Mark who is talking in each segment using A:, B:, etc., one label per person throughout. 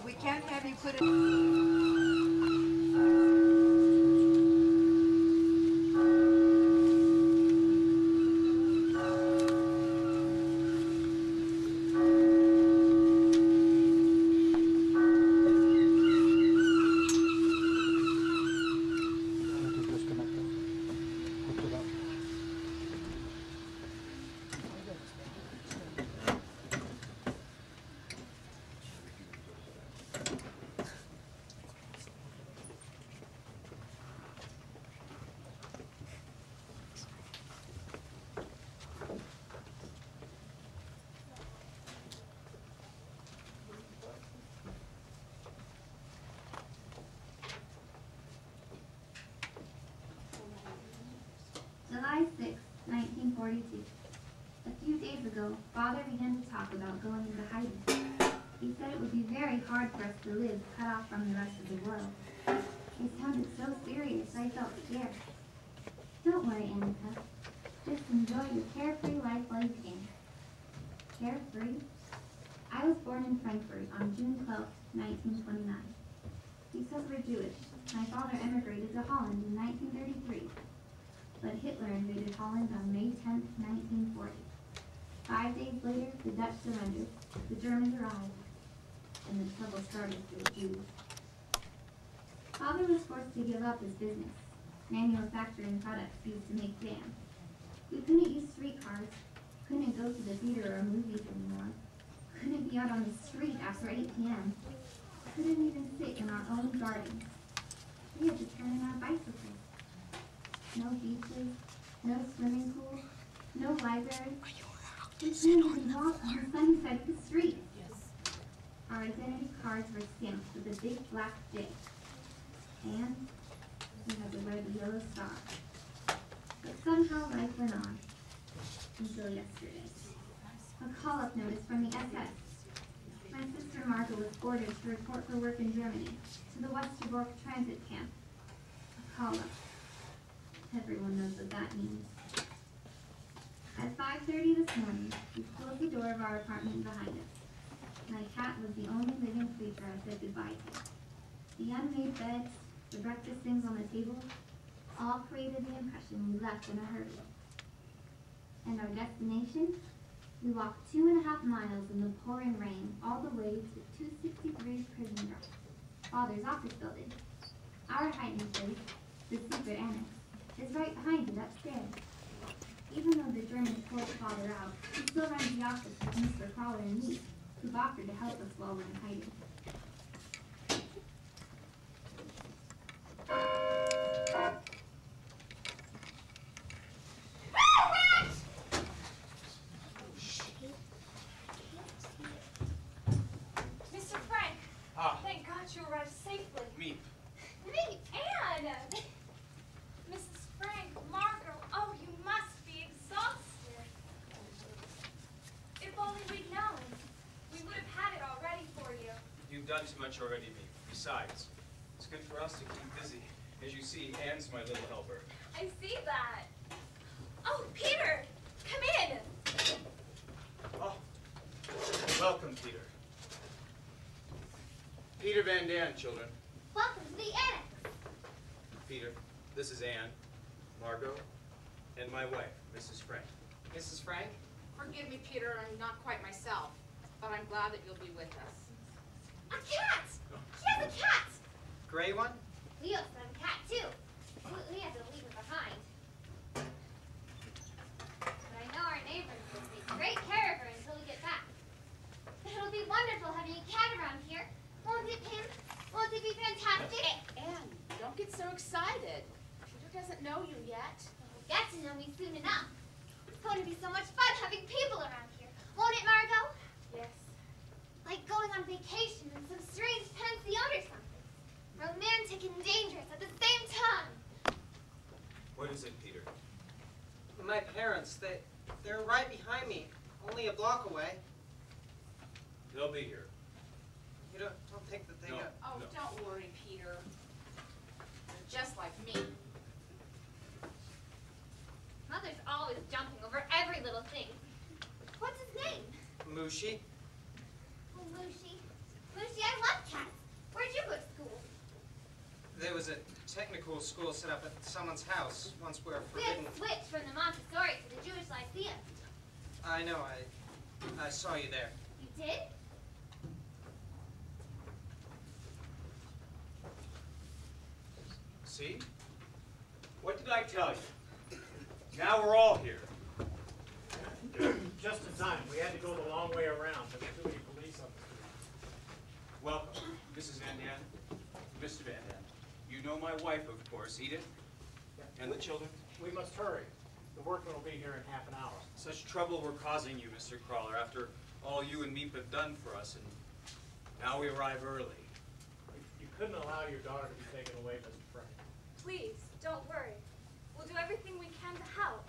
A: We can't have you put it...
B: July 6, 1942. A few days ago, Father began to talk about going into hiding. He said it would be very hard for us to live cut off from the rest of the world. He sounded so serious, I felt scared. Don't worry, Annika. Just enjoy your carefree life while you can. Carefree? I was born in Frankfurt on June 12, 1929. Because we're Jewish, my father emigrated to Holland in 1933. But Hitler invaded Holland on May 10, 1940. 5 days later, the Dutch surrendered, the Germans arrived, and the trouble started for the Jews. Father was forced to give up his business, manufacturing products used to make jam. We couldn't use streetcars, couldn't go to the theater or movies anymore, couldn't be out on the street after 8 p.m., couldn't even sit in our own garden. We had to turn in our bicycles. No beaches, no swimming pools, no library. We couldn't even walk on the sunny side of the street. Our identity cards were stamped with a big black J. And we had the red and yellow star. But somehow life went on. Until yesterday. A call-up notice from the SS. My sister Martha was ordered to report for work in Germany, to the Westerbork transit camp. A call-up. Everyone knows what that means. At 5:30 this morning, we closed the door of our apartment behind us. My cat was the only living creature I said goodbye to. The unmade beds, the breakfast things on the table, all created the impression we left in a hurry. And our destination? We walked 2.5 miles in the pouring rain all the way to 263 Prison Drive, Father's office building. Our hiding place, the secret annex, is right behind it upstairs. Even though the Germans forced Father out, he still runs the office with Mr. Crawler and me, who've offered to help us while we're in hiding.
C: Mr. Frank! Thank God you arrived safely.
D: Me.
C: Me, Anne! Mrs. Frank, Margot, oh, you must be exhausted. If only we'd known. We would have had it all ready for you.
D: You've done too much already, me. Besides, it's good for us to keep busy. As you see, Anne's my little helper.
C: I see that. Oh, Peter, come in.
D: Oh, welcome, Peter. Peter Van Dam, children.
B: Welcome to the annex.
D: Peter, this is Anne, Margot, and my wife, Mrs. Frank.
E: Mrs. Frank, forgive me, Peter, I'm not quite myself, but I'm glad that you'll be with us.
B: A cat! She has a cat!
E: Gray one?
B: We also have a cat, too. We had to leave her behind. But I know our neighbors will take great care of her until we get back. It'll be wonderful having a cat around here. Won't it, Pim? Won't it be fantastic?
E: Anne, don't get so excited. Peter doesn't know you yet.
B: He'll get to know me soon enough. It's going to be so much fun having people around here. Won't it, Margot?
E: Yes.
B: Like going on vacation in some strange pension or something. Romantic and dangerous at the same time.
D: What is it, Peter?
F: My parents, they're right behind me, only a block away.
D: They'll be here.
F: You don't think that they
D: No.
F: got...
E: Oh,
D: No.
E: don't worry, Peter. They're just like me.
B: Mother's always jumping over every little thing. What's his name?
F: Mushi?
B: Oh, Lucy.
C: Lucy, I love cats. Where'd you go to school?
F: There was a technical school set up at someone's house once where
C: We had
F: forbidden...
C: switched from the Montessori to the Jewish Lyceum.
F: I know, I saw you there.
C: You did?
D: See? What did I tell you? Now we're all here.
G: Just in time. We had to go the long way around. There were too many police on the street.
D: Welcome, Mrs. Van Dam, Mr. Van Dam. You know my wife, of course, Edith, and the children.
G: We must hurry. The workmen will be here in half an hour.
D: Such trouble we're causing you, Mr. Crawler, after all you and Meep have done for us, and now we arrive early.
G: You couldn't allow your daughter to be taken away, Mr. Frank.
C: Please, don't worry. We'll do everything we can to help.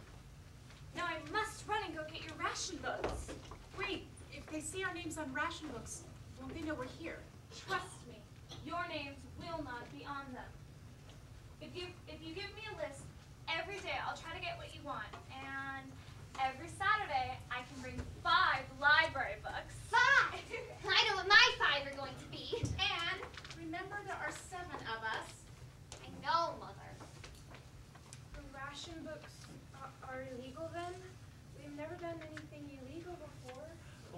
C: Now I must run and go get your ration books.
H: Wait, if they see our names on ration books, won't they know we're here?
C: Trust me, your names will not be on them. If you give me a list, every day I'll try to get what you want. And every Saturday I can bring 5 library books. 5! I know what my 5 are going to be.
E: And remember there are 7 of us.
C: I know, Mother.
I: The ration books are illegal then? We've never done anything illegal before.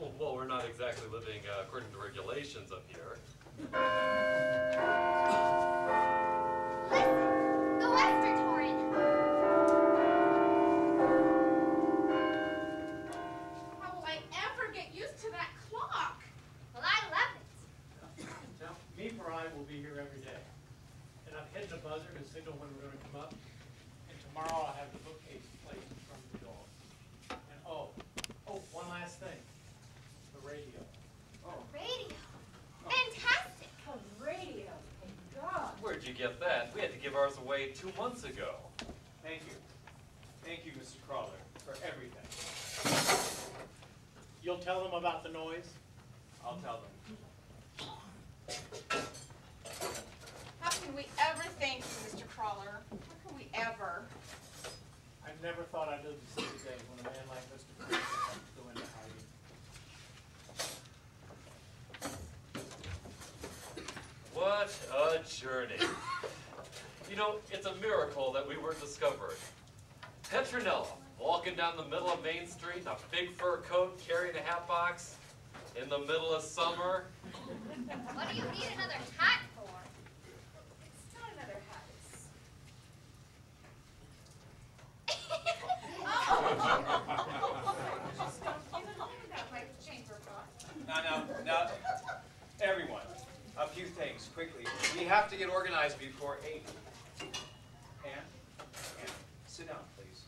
J: Oh, well, we're not exactly living according to regulations up here.
C: Listen, the Western Torrent.
E: How will I ever get used to that clock?
C: Well, I love it.
G: Now, me or I will be here every day. And I've hidden a buzzer to signal when we're going to come up. And tomorrow I'll have the bookcase placed in front of the door. And oh, one last thing. The radio.
C: Radio. Fantastic.
A: A radio. Thank God.
J: Where'd you get that? We had to give ours away 2 months ago.
D: Thank you. Thank you, Mr. Crawler, for everything.
G: You'll tell them about the noise?
D: I'll tell them.
E: How can we ever thank you, Mr. Crawler? How can we ever?
G: I never thought I'd live to see the day when a man like Mr. Frank would have to go into hiding.
J: What a journey. You know, it's a miracle that we were discovered. Petronella, walking down the middle of Main Street in a big fur coat, carrying a hat box, in the middle of summer.
C: What do you need another hat for?
E: It's not another hat. Just don't give it over that way to change her thought.
D: Now, everyone, a few things, quickly. We have to get organized before 8. Anne, sit down, please.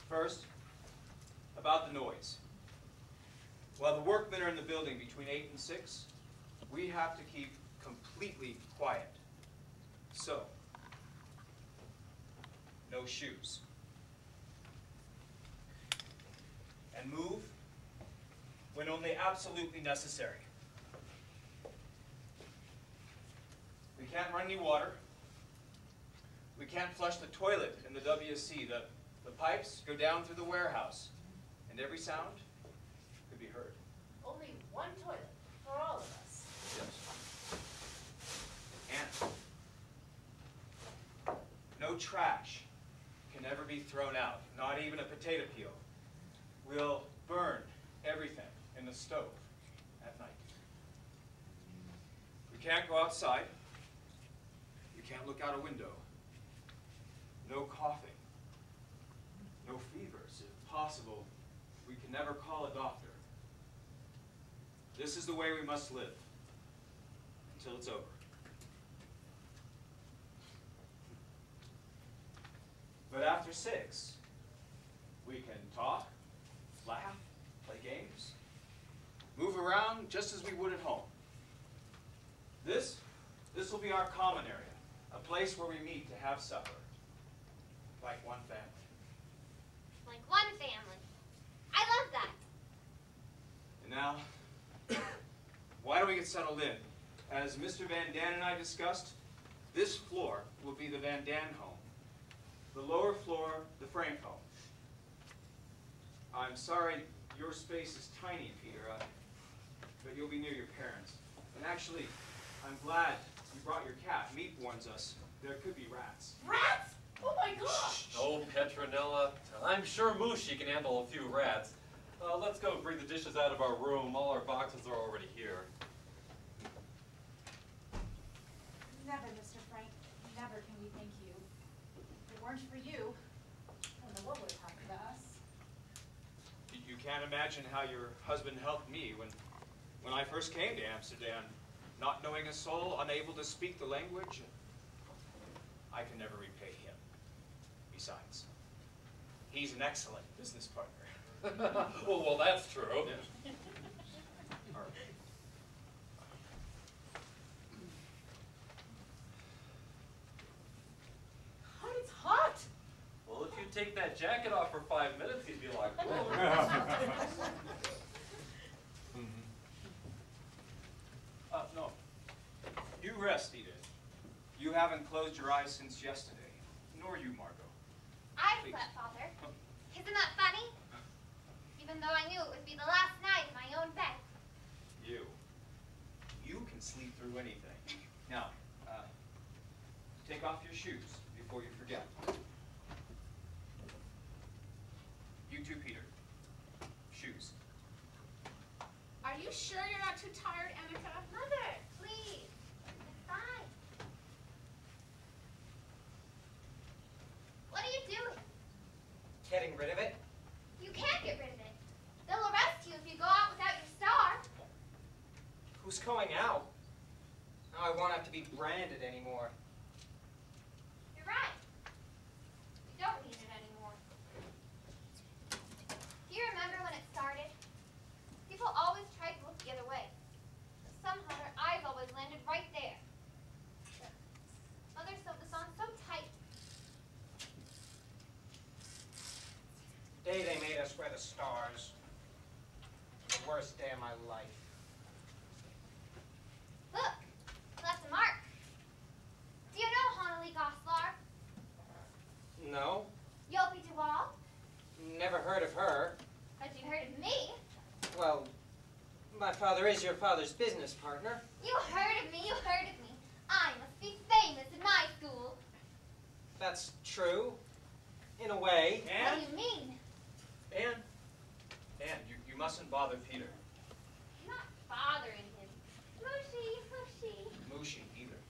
D: First, about the noise. While the workmen are in the building between 8 and 6, we have to keep completely quiet. So, no shoes. And move when only absolutely necessary. We can't run any water. We can't flush the toilet in the WC. The pipes go down through the warehouse, and every sound could be heard.
A: Only one toilet for all of us.
D: Yes. And no trash can ever be thrown out, not even a potato peel. We'll burn everything in the stove at night. We can't go outside. We can't look out a window. No coughing. No fevers. If possible, we can never call a doctor. This is the way we must live until it's over. But after 6, we can talk, laugh, play games, move around just as we would at home. This will be our common area, a place where we meet to have supper, like one family.
C: Like one family. I love that.
D: And now, why don't we get settled in? As Mr. Van Dam and I discussed, this floor will be the Van Dam home. The lower floor, the Frank home. I'm sorry your space is tiny, Peter. but you'll be near your parents. And actually, I'm glad you brought your cat. Meat warns us there could be rats.
E: Rats? Oh my gosh!
J: Oh, Petronella, I'm sure Mushy can handle a few rats. Let's go bring the dishes out of our room. All our boxes are already here.
H: Never, Mr. Frank. Never can we thank you. If it weren't for you, I don't know what would have happened to us.
D: You can't imagine how your husband helped me when I first came to Amsterdam. Not knowing a soul, unable to speak the language, I can never repay him. Besides, he's an excellent business partner.
J: well, that's true.
D: Yeah.
E: God, it's hot!
J: Well, if you take that jacket off for 5 minutes, he'd be like, oh.
D: No. You rest, Edith. You haven't closed your eyes since yesterday. Nor you, Margot.
B: I
D: Please.
B: slept, Father. Isn't that funny? Even though I knew it would be the last night in my own bed.
D: You can sleep through anything. Now, take off your shoes before you forget. You too, Peter. Shoes.
E: Are you sure you're not too tired, Annika?
B: Mother, please. It's fine. What are you doing?
F: Getting rid of it?
B: You can't get rid of it. They'll arrest you if you go out without your star.
F: Who's going out? Now I won't have to be branded anymore.
B: You're right. We don't need it anymore. Do you remember when it started? People always tried to look the other way. But somehow their eyes always landed right there. Mother sewed this on so tight.
F: The day they made us wear the stars. The worst day of my life.
B: Look, that's a mark. Do you know Honolulu Goslar?
F: No,
B: Yopi Tawal?
F: never heard of her.
B: But you heard of me.
F: Well, my father is your father's business partner.
B: You heard of me, you heard of me. I must be famous in my school.
F: That's true, in a way.
B: What do you mean?
D: Anne, you mustn't bother Peter.
B: I'm not bothering him. Mushy, mushy.
D: Mushy, either.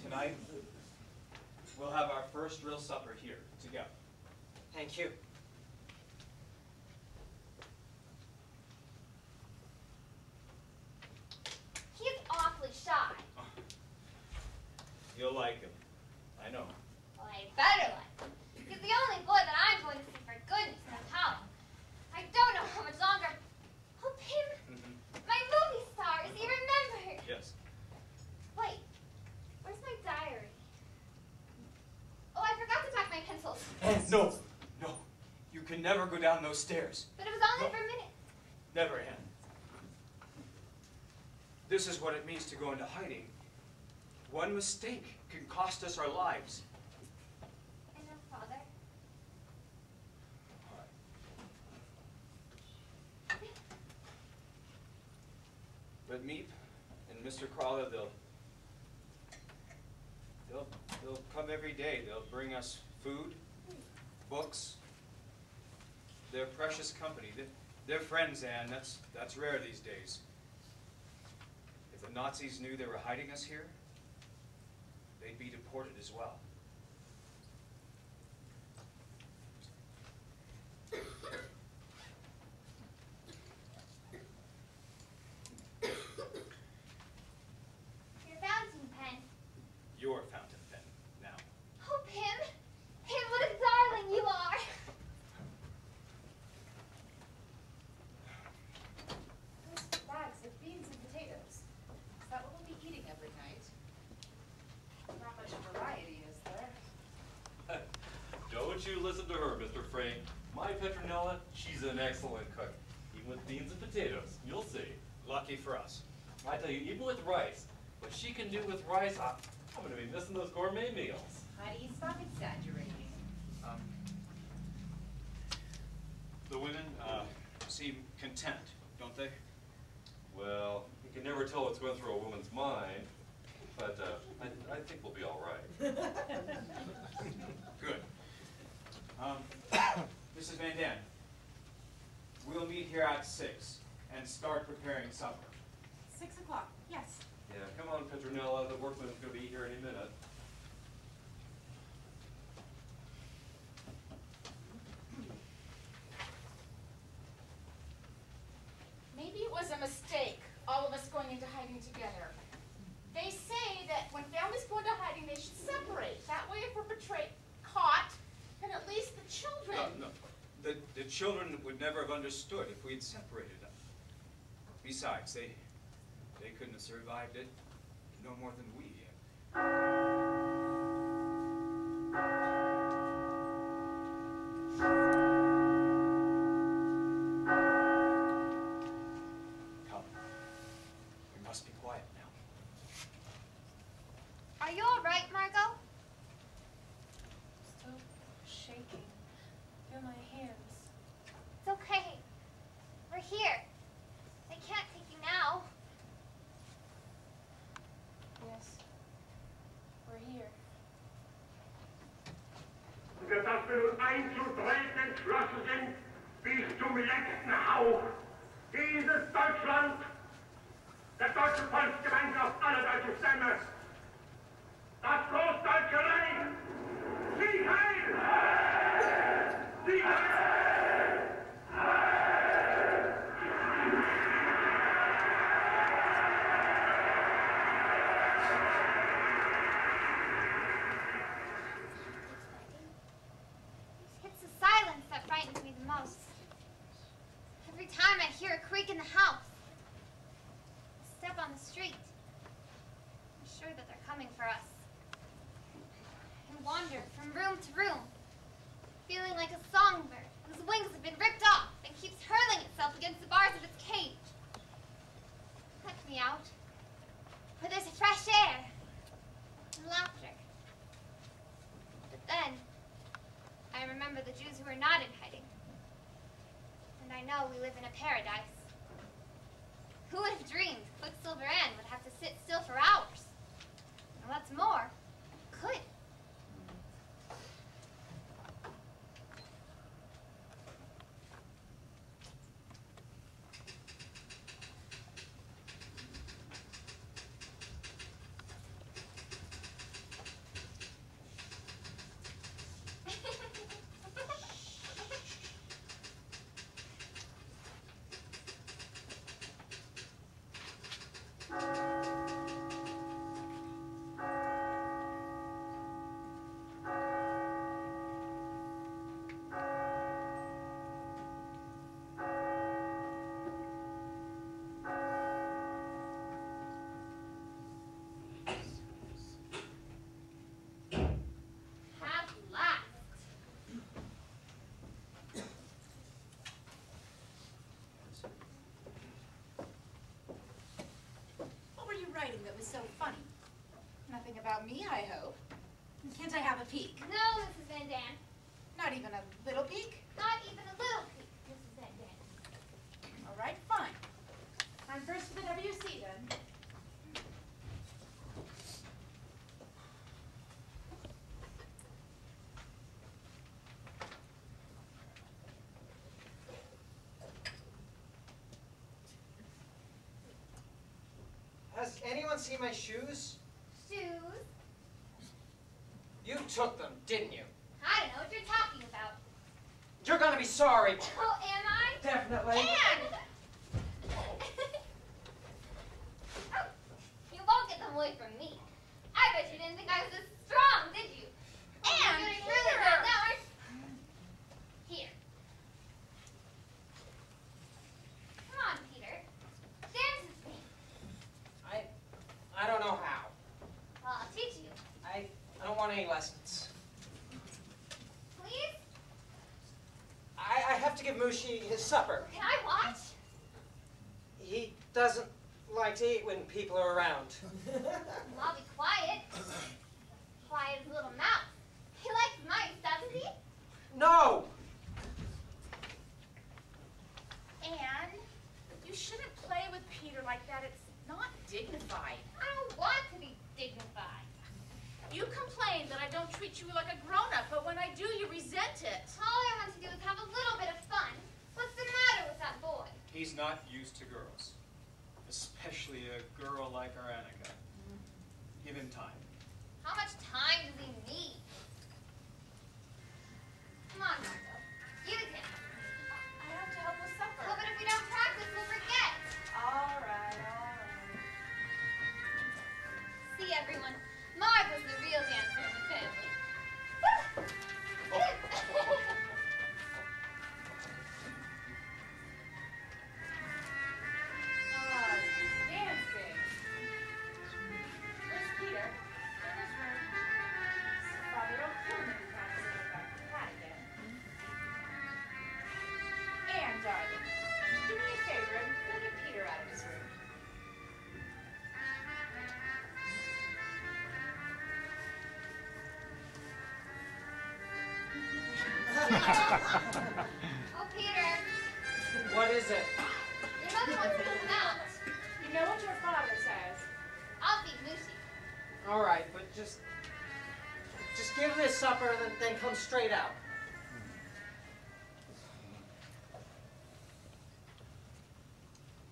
D: Tonight, we'll have our first real supper here, together.
F: Thank you.
B: He's awfully shy.
D: You'll like him. I know.
B: Well, I better like him. He's the only boy that I'm going to see for goodness knows how long. I don't know how much longer. Oh, Pim, my movie star, is he remembered?
D: Yes.
B: Wait, where's my diary? Oh, I forgot to pack my pencils.
D: No. You can never go down those stairs.
B: But it was only for a minute.
D: Never, Anne. This is what it means to go into hiding. One mistake can cost us our lives.
B: I know, Father.
D: All right. But Meep and Mr. Crawler, they'll come every day. They'll bring us food, books. They're precious company. They're friends, Anne. That's rare these days. If the Nazis knew they were hiding us here, they'd be deported as well.
B: Your fountain pen.
D: Your fountain pen, now.
B: Oh, Pim. Pim, what a darling you are.
H: Those bags of beans and potatoes. Is that what we'll be eating every night? Not much variety, is there?
J: Don't you listen to her, Mr. Frank. My Petronella, she's an excellent cook. Even with beans and potatoes, you'll see.
D: Lucky for us.
J: I tell you, even with rice, what she can do with rice, I'm going to be missing those gourmet meals.
H: Honey, stop exaggerating.
D: The women seem content, don't they?
J: Well, you can never tell what's going through a woman's mind, but I think we'll be all right.
D: Good. Mrs. Van Dam, we'll meet here at 6 and start preparing supper.
H: 6 o'clock, yes.
J: Yeah, come on, Petronella. The workman's going to be here any minute.
E: Maybe it was a mistake, all of us going into hiding together. They say that when families go into hiding, they should separate. That way, if we're caught, then at least the children.
D: No. The children would never have understood if we'd separated them. Besides, they couldn't have survived it no more than we have. Come. We must be quiet now.
B: Are you all right, Margot?
I: Still shaking. Feel my hands.
B: It's okay. We're here. They can't take you now.
I: Yes. We're here.
K: Dass wir nun einzutreten entschlossen sind, bis zum letzten Hauch. Dieses Deutschland, der deutsche Volksgemeinschaft aller deutschen Stämme, das Großdeutsche Reich, Sieg heil! Sieg heil!
B: It's the silence that frightens me the most. Every time I hear a creak in the house, a step on the street, I'm sure that they're coming for us. I wander from room to room, feeling like a songbird whose wings have been ripped off and keeps hurling itself against the bars of its cage. Let me out, where there's a fresh air and laughter. But then, I remember the Jews who are not in hiding. And I know we live in a paradise. Who would have dreamed Quicksilver Ann would have to sit still for hours? And what's more, could.
H: That was so funny. Nothing about me, I hope. Can't I have a peek?
B: No, Mrs. Van Dam.
H: Not even a little peek?
B: Not even a little peek, Mrs. Van Dam.
H: All right, fine. I'm first for the WC then.
F: Has anyone seen my shoes?
B: Shoes?
F: You took them, didn't you?
B: I don't know what you're talking about.
F: You're gonna be sorry.
B: Oh, am I?
F: Definitely.
B: And! Oh, you won't get them away from me. I bet you didn't think I was this strong, did you?
H: And
B: you're doing really good now, aren't you? Here. Come on, Peter. Dance with me.
F: I don't know how.
B: Well, I'll teach you.
F: I don't want any lessons.
B: Please?
F: I have to give Mushi his supper.
B: Can I watch?
F: He doesn't like to eat when people are around.
B: Well, I'll be quiet. Quiet as a little mouse. He likes mice, doesn't he?
F: No!
B: And
E: dignified.
C: I don't want to be dignified.
E: You complain that I don't treat you like a grown-up, but when I do, you resent it.
C: All I want to do is have a little bit of fun. What's the matter with that boy?
D: He's not used to girls, especially a girl like our Annika. Give him time.
C: How much time does he need? Come on, Marco. Give it to him.
E: I have to help with supper.
C: Oh, but if we don't practice, we'll forget.
E: All right, all right.
C: See, everyone, Marco's the real dancer in the family.
E: Dancing. Where's Peter? In his room. Father, don't kill him if he practices with that cat again. Anne, darling, do me a favor and go get Peter out of his room.
C: Oh, Peter,
F: What is it?
C: your mother wants to come out.
E: You know what your father says.
C: I'll feed Lucy.
F: All right, but just give this supper and then come straight out.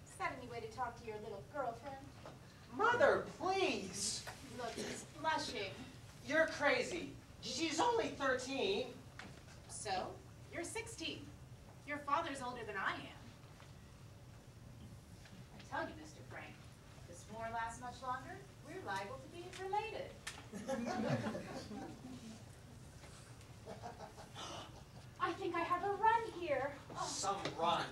E: Is that any way to talk to your little girlfriend?
F: Mother, please.
E: Look, he's blushing.
F: You're crazy. She's only 13.
E: So, you're 16. Your father's older than I am. I tell you, Mr. Frank, if this war lasts much longer, we're liable to be related. I think I have a run here. Oh.
F: Some run.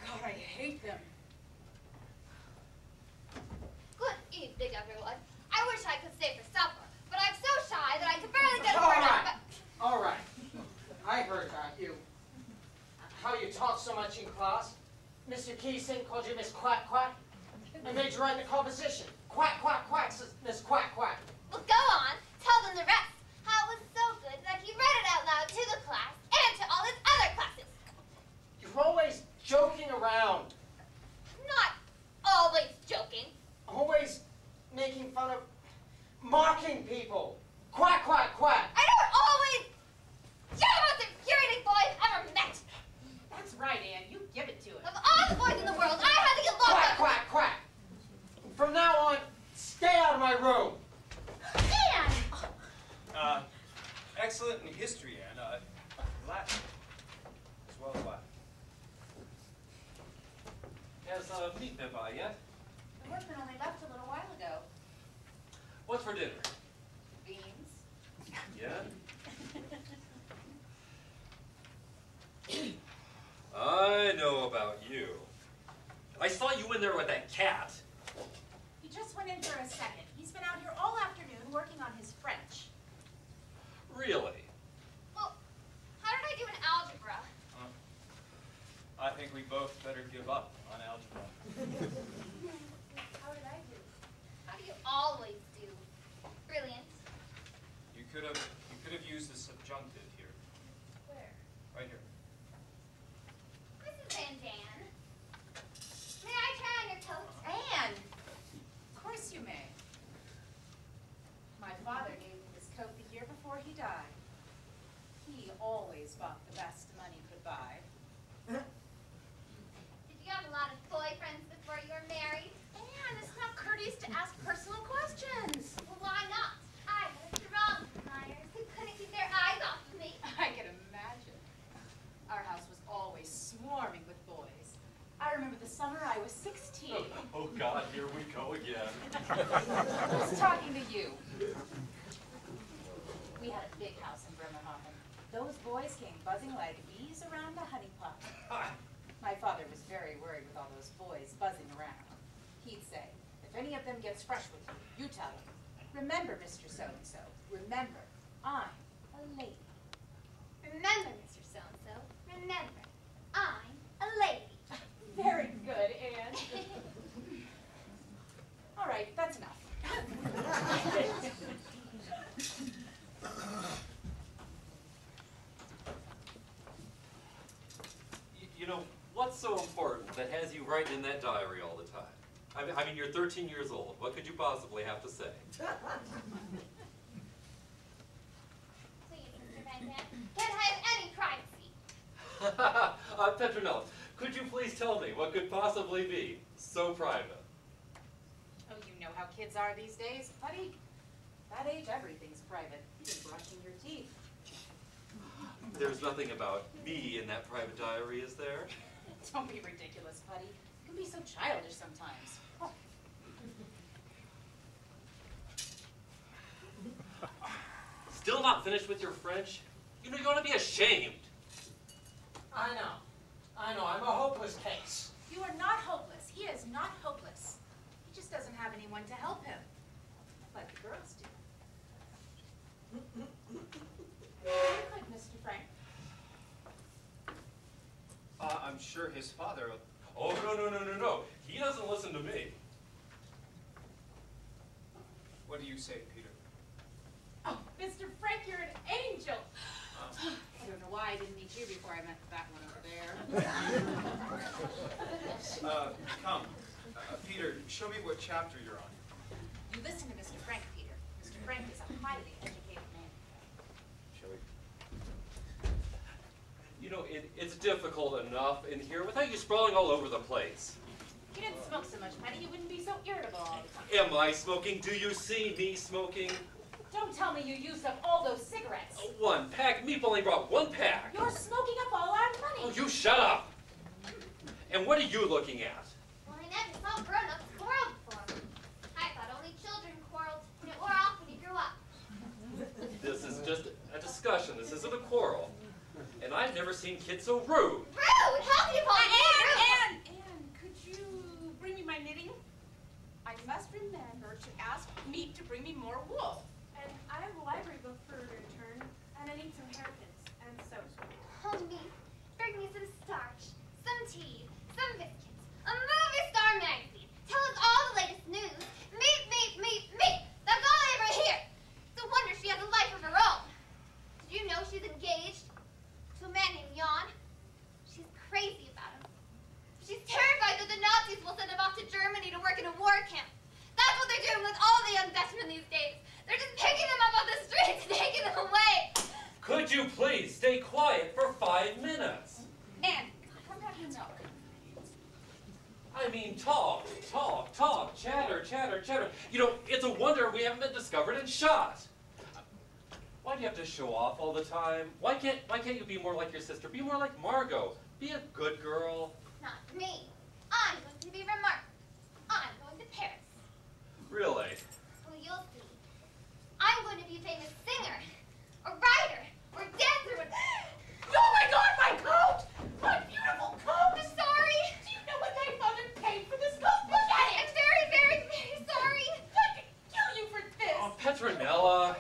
E: God, I hate them.
C: Good evening, everyone. I wish I could stay for supper, but I'm so shy that I can barely get a
F: All
C: word out.
F: right. All right. I heard about you. How you talk so much in class. Mr. Keesing called you Miss Quack Quack and made you write the composition. Quack, quack, quack, says Miss Quack Quack.
C: Well, go on. Tell them the rest. How it was so good that he read it out loud to the class and to all his other classes.
F: You're always joking around.
C: Not always joking.
F: Always making fun of, mocking people. Quack, quack, quack.
C: I don't always. You're the most infuriating boy I've ever met.
E: That's right, Anne. You give it to him.
C: Of all the boys in the world, I had to get locked
F: Quack,
C: up.
F: quack, quack. From now on, stay out of my room.
C: Anne!
D: Excellent in history, Anne. Latin, as well as Latin.
J: Has meat been by yet?
E: The workman only left a little while ago.
J: What's for dinner?
E: Beans.
J: Yeah? I know about you. I saw you in there with that cat.
E: He just went in for a second. He's been out here all afternoon working on his French.
J: Really?
C: Well, how did I do in algebra?
D: I think we both better give up on algebra.
C: How did I do? How do you always do? Brilliant.
D: You could have used the subjunctive here,
C: Where?
D: right here.
C: Mrs. Van Dan. May I try on your coat?
E: Anne! Of course you may. My father gave me this coat the year before he died. He always bought the best money could buy.
C: Did you have a lot of boyfriends before you were married?
E: Anne, it's not courteous to ask personal questions.
C: Well, why not? I had strong admirers who couldn't keep their eyes off of me.
E: I can imagine. Our house was always swarming with boys. I remember the summer I was 16.
J: Oh God, here we go again.
E: Who's talking to you? We had a big house in Bremerhaven. Those boys came buzzing like bees around a honey pot.
H: My father was very worried with all those boys buzzing around. He'd say, if any of them gets fresh with you, you tell them, remember, Mr. So-and-so, remember, I'm a lady.
B: Remember, Mr. So-and-so, remember, I'm a lady.
H: Very good, Anne. All right, that's enough.
J: You know, what's so important that has you writing in that diary all the time? I mean, you're 13 years old. What could you possibly have to say?
B: Please, Mr. Van Dam, can't I have any privacy?
J: Petronella, could you please tell me what could possibly be so private?
H: Oh, you know how kids are these days, buddy. That age, everything's private. Even brushing your teeth.
J: There's nothing about me in that private diary, is there?
H: Don't be ridiculous, buddy. You can be so childish sometimes. Oh.
J: Still not finished with your French? You know, you ought to be ashamed.
F: I know. I'm a hopeless case.
H: You are not hopeless. He is not hopeless. He just doesn't have anyone to help him. Like the girls do. Very good, Mr. Frank.
D: I'm sure his father...
J: Oh, no. He doesn't listen to me.
D: What do you say, Peter?
E: Oh, Mr. Frank, you're an angel. I don't know why I didn't meet you before I met that one over there.
D: Come. Peter, show me what chapter you're on.
H: You listen to Mr. Frank, Peter. Mr. Frank is a highly educated man.
D: Shall we?
J: You know, it's difficult enough in here without you sprawling all over the place.
H: If you didn't smoke so much, Patty, you wouldn't be so irritable all the time.
J: Am I smoking? Do you see me smoking?
H: Don't tell me you used up all those cigarettes.
J: One pack? Meep only brought one pack.
H: You're smoking up all our money.
J: Oh, you shut up. And what are you looking at?
B: Well, I never saw grown-ups quarrel before. I thought only children quarreled, and it wore off when you grew up.
J: This is just a discussion. This isn't a quarrel. And I've never seen kids so rude.
B: Rude! How can you call me rude?
E: Anne, could you bring me my knitting? I must remember to ask Meep to bring me more wool.
I: And I have a library book for her to return, and I need some hairpins and soap.
B: Oh, me. Bring me some starch, some tea, some biscuits, a movie star magazine. Tell us all the latest news. Meep. That's all I ever hear. It's a wonder she has a life of her own. Did you know she's engaged to a man named Jan? She's crazy about him. She's terrified that the Nazis will send him off to Germany to work in a war camp. That's what they're doing with all the young Dutchmen these days. They're just picking them up on the streets and taking them away.
J: Could you please stay quiet for 5 minutes?
H: Anne, come have your milk.
J: I mean, talk, chatter. You know, it's a wonder we haven't been discovered and shot. Why do you have to show off all the time? Why can't you be more like your sister? Be more like Margot. Be a good girl.
B: Not me. I'm going to be remarkable. I'm going to Paris.
J: Really?
B: Well, you'll see. I'm going to be a famous singer, a writer, or dancer.
E: Oh my God, my coat! My beautiful coat!
B: I'm sorry.
E: Do you know what my mother paid for this coat? Look at it!
B: I'm very, very, very sorry.
E: I could kill you for this!
J: Oh, Petronella.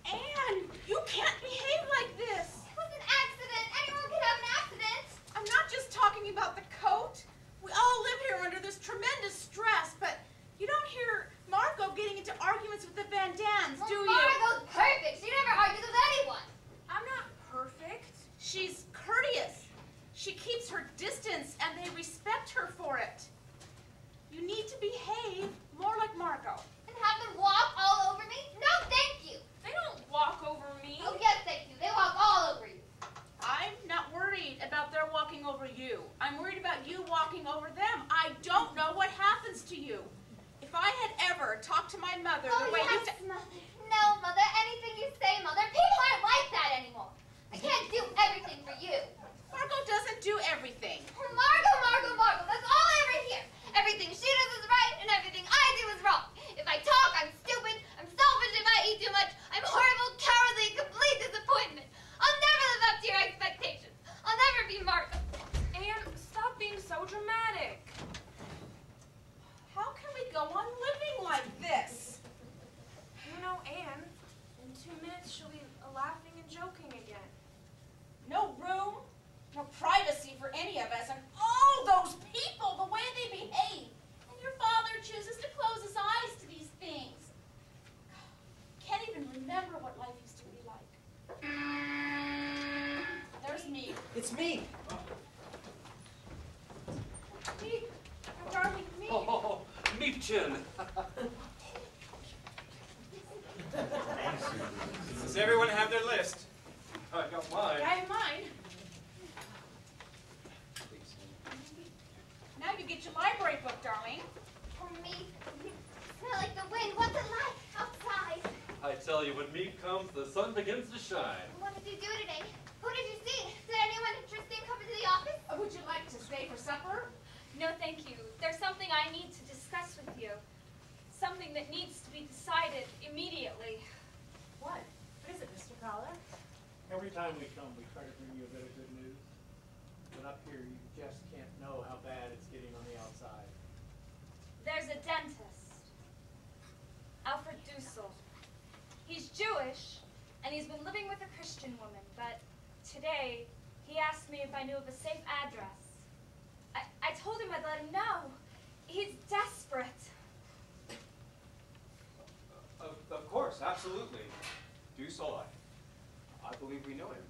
E: Anne, you can't behave like this!
B: It was an accident. Anyone can have an accident.
E: I'm not just talking about the coat. We all live here under this tremendous stress, but you don't hear Margot getting into arguments with the Van Dams, do you?
B: Margot's perfect. She never argues with anyone.
E: I'm not perfect. She's courteous. She keeps her distance, and they respect her for it. You need to behave more like Margot.
B: And have them walk all over me? No, thank you.
E: They don't walk over me.
B: Oh, yes, thank you. They walk all over you.
E: I'm not worried about their walking over you. I'm worried about you walking over them. I don't know what happens to you. If I had ever talked to my mother the way
B: yes, Mother. No, Mother. Anything you say, Mother. People aren't like that anymore. I can't do everything for you.
E: Margot doesn't do everything.
B: Margot. That's all I ever hear. Everything she does is right, and everything I do is wrong. If I talk, I'm stupid. I'm selfish if I eat too much. I'm horrible, cowardly, complete disappointment. I'll never live up to your expectations. I'll never be Margot.
E: Anne, stop
F: It's me.
E: Me, oh, darling, me.
J: Oh, Meepchin.
D: Does everyone have their list?
J: I got mine.
E: I have mine. Now you get your library book, darling.
B: Oh, me. Smell like the wind. What's it like outside?
J: I tell you, when Meep comes, the sun begins to shine.
B: What did you do today? Who did you see? Did anyone interesting come into the office?
E: Would you like to stay for supper?
C: No, thank you. There's something I need to discuss with you. Something that needs to be decided immediately.
E: What? What is it, Mr. Caller?
G: Every time we come, we try to bring you a bit of good news. But up here, you just can't know how bad it's getting on the outside.
C: There's a dentist, Alfred Dussel. He's Jewish, and he's been living with a Christian woman, but today he asked me if I knew of a safe address. I told him I'd let him know. He's desperate.
D: Of course, absolutely. Dussel, I believe we know him.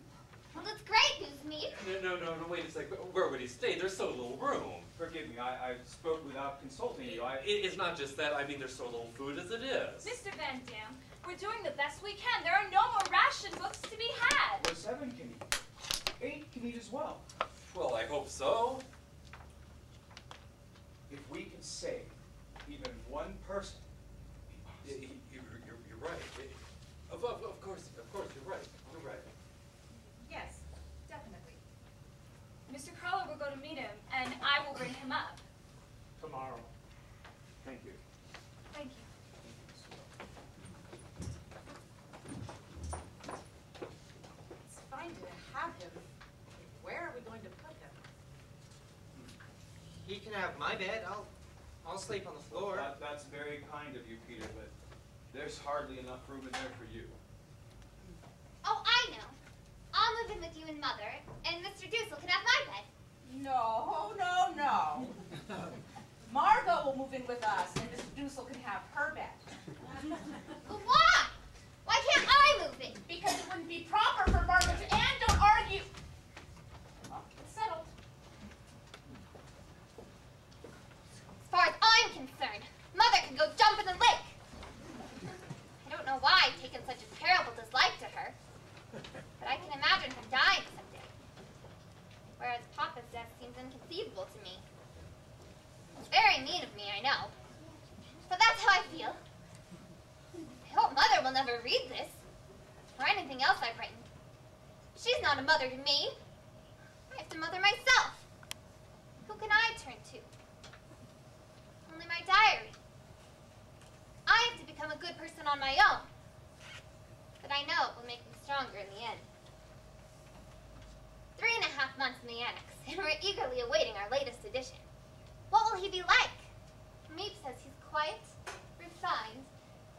B: Well, that's great news, me.
J: No, wait a sec. Where would he stay? There's so little room.
D: Forgive me, I spoke without consulting you.
J: It's not just that. I mean, there's so little food as it is.
C: Mr. Van Dam, we're doing the best we can. There are no more ration books to be had.
D: Well, 7 can eat. 8 can eat as well.
J: Well, I hope so.
D: If we can save even one person,
J: You're right. Of course, you're right. You're right.
H: Yes, definitely.
C: Mr. Crawler will go to meet him, and I will bring him up.
G: Tomorrow.
D: thank you.
C: Thank you.
H: It's fine to have him. Where are we going to put him?
F: He can have my bed. I'll sleep on the floor.
D: That's very kind of you, Peter, but there's hardly enough room in there for you.
B: Oh, I know. I'll move in with you and Mother, and Mr. Dussel can have my bed.
E: No, no, no. Margot will move in with us, and Mr. Dussel can have her bed.
B: But why? Why can't I move in?
E: Because it wouldn't be proper for Margot to, and don't argue. Well, it's settled.
B: As far as I'm concerned, Mother can go jump in the lake. I don't know why I've taken such a terrible dislike to her, but I can imagine her dying someday. Whereas Papa's death seems inconceivable to me. It's very mean of me, I know, but that's how I feel. I hope Mother will never read this, or anything else I've written. She's not a mother to me. I have to mother myself. Who can I turn to? Only my diary. I have to become a good person on my own. But I know it will make me stronger in the end. 3.5 months in the annex, and we're eagerly awaiting our latest edition. What will he be like? Meep says he's quiet, refined,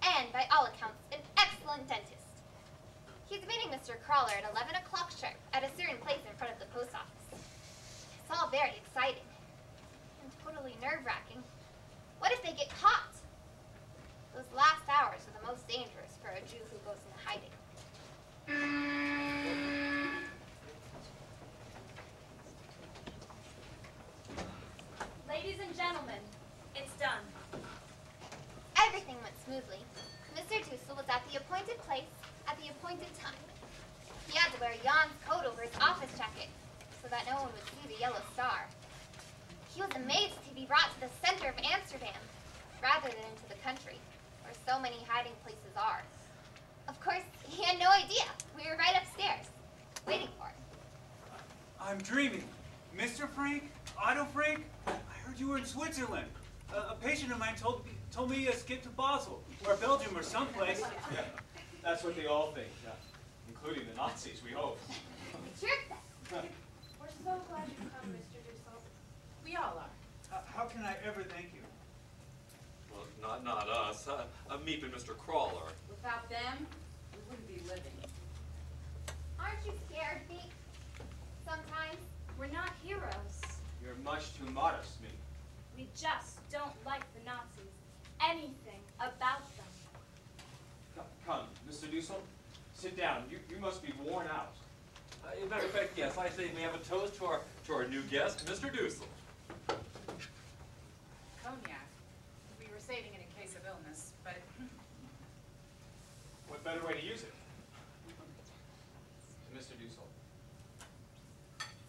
B: and by all accounts, an excellent dentist. He's meeting Mr. Crawler at 11 o'clock sharp at a certain place in front of the post office. It's all very exciting and totally nerve-wracking. What if they get caught? Those last hours are the most dangerous for a Jew who goes into hiding.
C: Ladies and gentlemen, it's done.
B: Everything went smoothly. Mr. Dussel was at the appointed place at the appointed time. He had to wear Jan's coat over his office jacket so that no one would see the yellow star. He was amazed to be brought to the center of Amsterdam rather than into the country, where so many hiding places are. Of course, he had no idea. We were right upstairs, waiting for him.
L: I'm dreaming. Mr. Frank? Otto Frank? I heard you were in Switzerland. A patient of mine told me you skipped to Basel, or Belgium, or someplace.
D: Yeah, that's what they all think, including the Nazis, we hope.
B: We tricked them.
I: We're so glad you come, Mr. Dussel.
H: We all are.
L: How can I ever thank you?
J: Well, not us. Meep and Mr. Crawler.
H: Without them, we wouldn't be living.
B: Aren't you scared, Meek? Sometimes.
C: We're not heroes.
D: You're much too modest, me.
C: We just don't like the Nazis. Anything about them.
D: Come, Mr. Dussel, sit down. You must be worn out.
J: As a matter of fact, yes, I say we have a toast to our new guest, Mr. Dussel.
H: Cognac. We were saving it in case of illness, but
D: What better way to use it? To Mr. Dussel,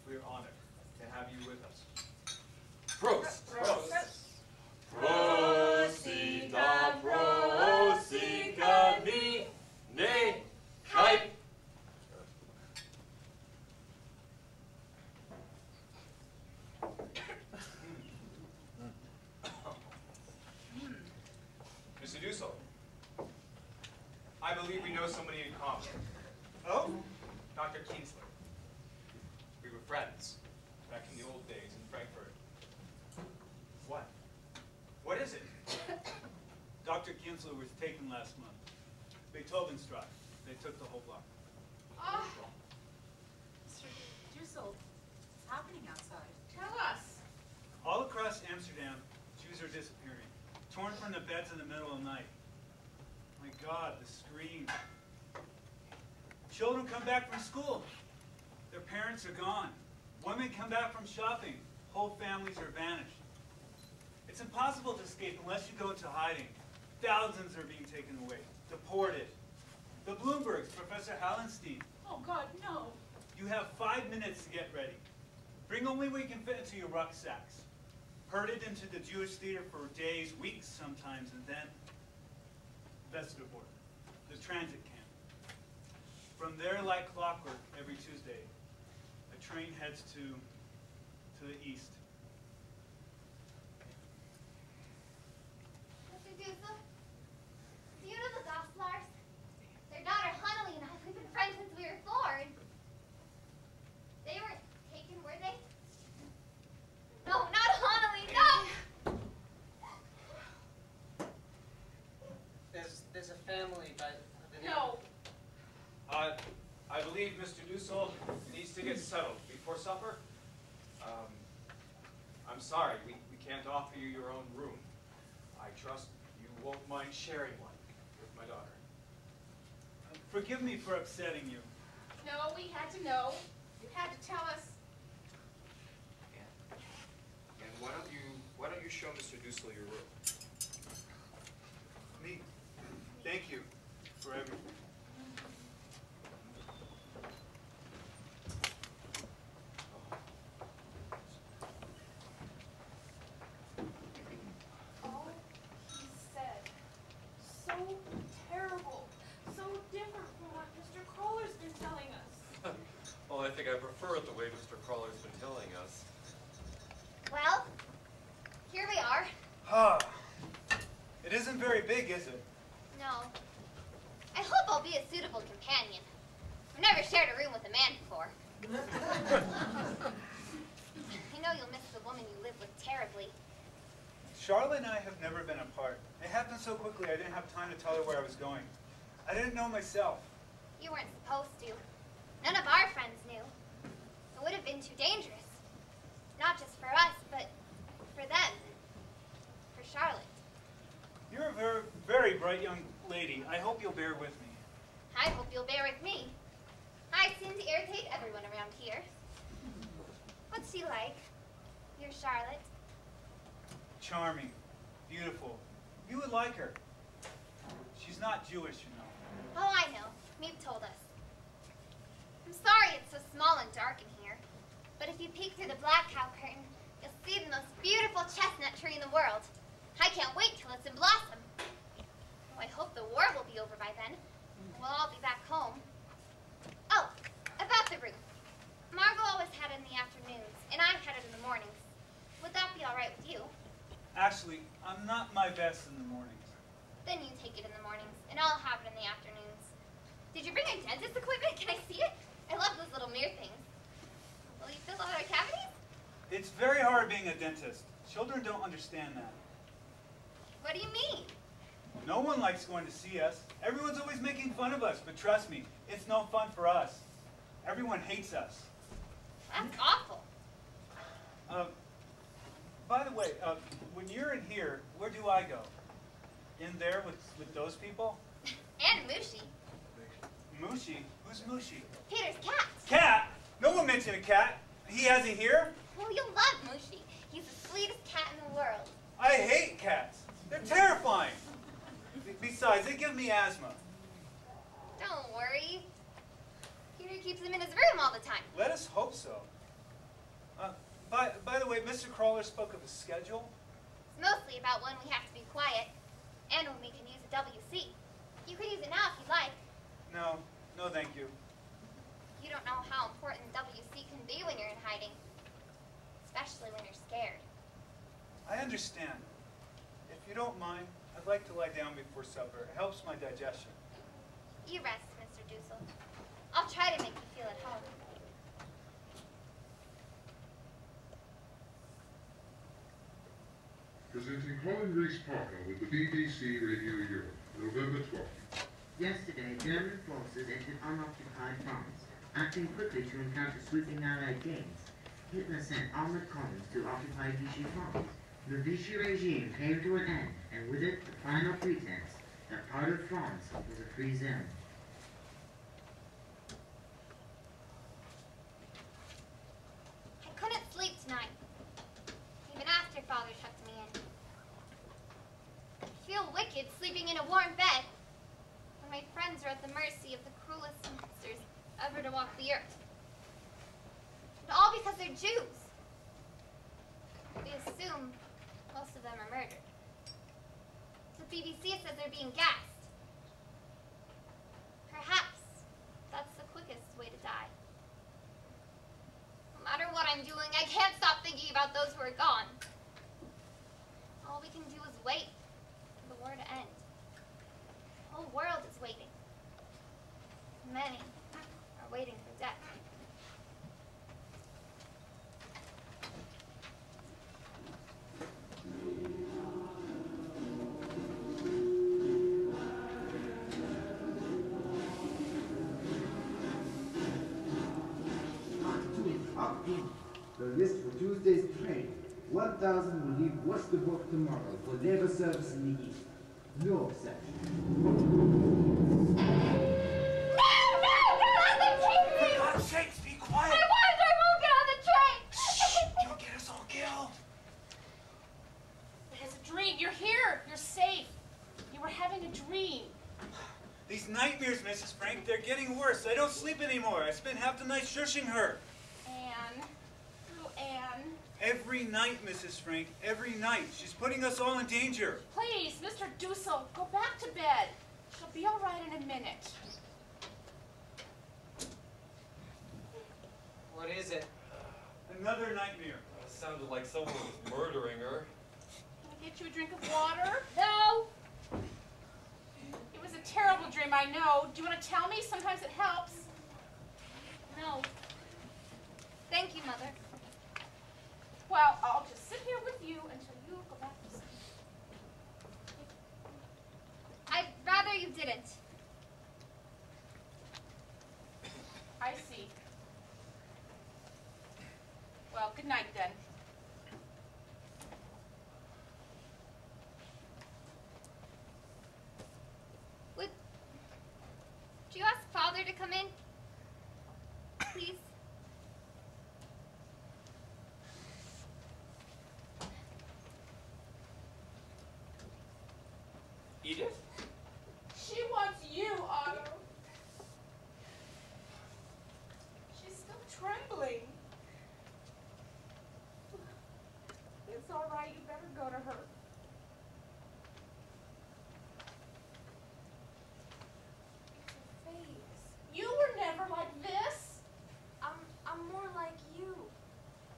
D: we are honored to have you with us.
J: Prost!
D: Prost!
J: Prosita, prosika, me, ne, hype.
D: Mr. Dussel, I believe we know somebody in common.
L: Oh?
D: Dr. Kienzler. We were friends back in the old days in Frankfurt. What? What is it?
L: Dr. Kienzler was taken last month. Beethovenstrasse. They took the whole block.
H: oh, Mr. Dussel, what's happening outside?
E: Tell us.
L: All across Amsterdam, Jews are disappearing, torn from the beds in the middle of the night. My God, the screams. Children come back from school. Their parents are gone. Women come back from shopping. Whole families are vanished. It's impossible to escape unless you go into hiding. Thousands are being taken away, deported. The Bloombergs, Professor Hallenstein.
E: Oh, God, no.
L: You have 5 minutes to get ready. Bring only what you can fit into your rucksacks. Herded into the Jewish theater for days, weeks sometimes, and then Westerbork, the transit camp. From there, like clockwork, every Tuesday, a train heads to the east.
B: Mr. Dussel, do you know the Gosslars? Their daughter Huntley and I, we've been friends since we were 4. They weren't taken, were they? No, not Huntley, no!
F: There's a family, but
E: No.
D: I believe Mr. Dussel needs to get settled before supper. I'm sorry, we can't offer you your own room. I trust you won't mind sharing one with my daughter.
L: Forgive me for upsetting you.
E: No, we had to know. You had to tell us.
D: And why don't you show Mr. Dussel your room?
L: Me, thank you for everything.
I: All he said, so terrible, so different from what Mr. Crawler's been telling us.
J: Well, I think I prefer it the way Mr. Crawler's been telling us.
B: Well, here we are.
L: Ah, it isn't very big, is it?
B: No. I hope I'll be a suitable companion. I've never shared a room with a man before. I know you'll miss the woman you live with terribly.
L: Charlotte and I have never been apart. It happened so quickly I didn't have time to tell her where I was going. I didn't know myself.
B: You weren't supposed to. None of our friends knew. It would have been too dangerous. Not just for us, but for them. For Charlotte.
L: You're a very, very bright young lady. I hope you'll bear with me.
B: I hope you'll bear with me. I seem to irritate everyone around here. What's she like? Your Charlotte?
L: Charming, beautiful. You would like her. She's not Jewish, you know.
B: Oh, I know. Meep told us. I'm sorry it's so small and dark in here, but if you peek through the black cow curtain, you'll see the most beautiful chestnut tree in the world. I can't wait till it's in blossom. Oh, I hope the war will be over by then, and we'll all be back home. Oh, about the room. Margot always had it in the afternoons, and I had it in the mornings. Would that be all right with you?
L: Actually, I'm not my best in the mornings.
B: Then you take it in the mornings, and I'll have it in the afternoons. Did you bring your dentist equipment? Can I see it? I love those little mirror things. Will you fill out our cavities?
L: It's very hard being a dentist. Children don't understand that.
B: What do you mean?
L: No one likes going to see us. Everyone's always making fun of us, but trust me, it's no fun for us. Everyone hates us.
B: That's awful.
L: By the way, when you're in here, where do I go? In there with those people?
B: And Mushi.
L: Mushi? Who's Mushi?
B: Peter's cat.
L: Cat? No one mentioned a cat. He hasn't here.
B: Well, you'll love Mushy. He's the sweetest cat in the world.
L: I hate cats. They're terrifying. Besides, they give me asthma.
B: Don't worry. Peter keeps him in his room all the time.
L: Let us hope so. By the way, Mr. Crawler spoke of a schedule.
B: It's mostly about when we have to be quiet and when we can use a WC. You can use it now if you like.
L: No, thank you.
B: You don't know how important WC can be when you're in hiding, especially when you're scared.
L: I understand. If you don't mind, I'd like to lie down before supper. It helps my digestion.
B: You rest, Mr. Dussel. I'll try to make you feel at home.
M: Presenting Colin Rees-Parker with the BBC Radio Europe, November 12th.
N: Yesterday, German forces entered unoccupied France, acting quickly to encounter sweeping Allied gains. Hitler sent armored columns to occupy Vichy France. The Vichy regime came to an end, and with it the final pretense that part of France was a free zone.
B: I couldn't sleep tonight, even after Father tucked me in. I feel wicked sleeping in a warm bed when my friends are at the mercy of the cruelest monsters ever to walk the earth. And all because they're Jews. We assume most of them are murdered. The BBC says they're being gassed. Perhaps that's the quickest way to die. No matter what I'm doing, I can't stop thinking about those who are gone. All we can do is wait for the war to end. The whole world is waiting. Many are waiting for death.
O: The list for Tuesday's train. 1,000 will leave Worcesterbrook tomorrow for labor service in the east. No exception.
L: For God's sakes, be quiet!
B: I won't get on the train!
L: Shh! You'll get us all killed!
E: It is a dream. You're here. You're safe. You were having a dream.
L: These nightmares, Mrs. Frank, they're getting worse. I don't sleep anymore. I spent half the night shushing her.
E: Anne. Oh, Anne.
L: Every night, Mrs. Frank, every night. She's putting us all in danger.
E: Please, Mr. Dussel, go back to bed. She'll be all right in a minute.
F: What is it?
L: Another nightmare.
J: It sounded like someone was murdering her.
E: Can I get you a drink of water?
B: No!
E: It was a terrible dream, I know. Do you want to tell me? Sometimes it helps.
B: No. Thank you, Mother.
E: Well, I'll just sit here with you until you go back to sleep.
B: I'd rather you didn't.
E: I see. Well, good night then.
B: Would you ask Father to come in? Please?
D: Edith?
E: She wants you, Otto. She's still trembling. It's all right. You better go to her. It's a phase. You were never like this.
I: I'm more like you.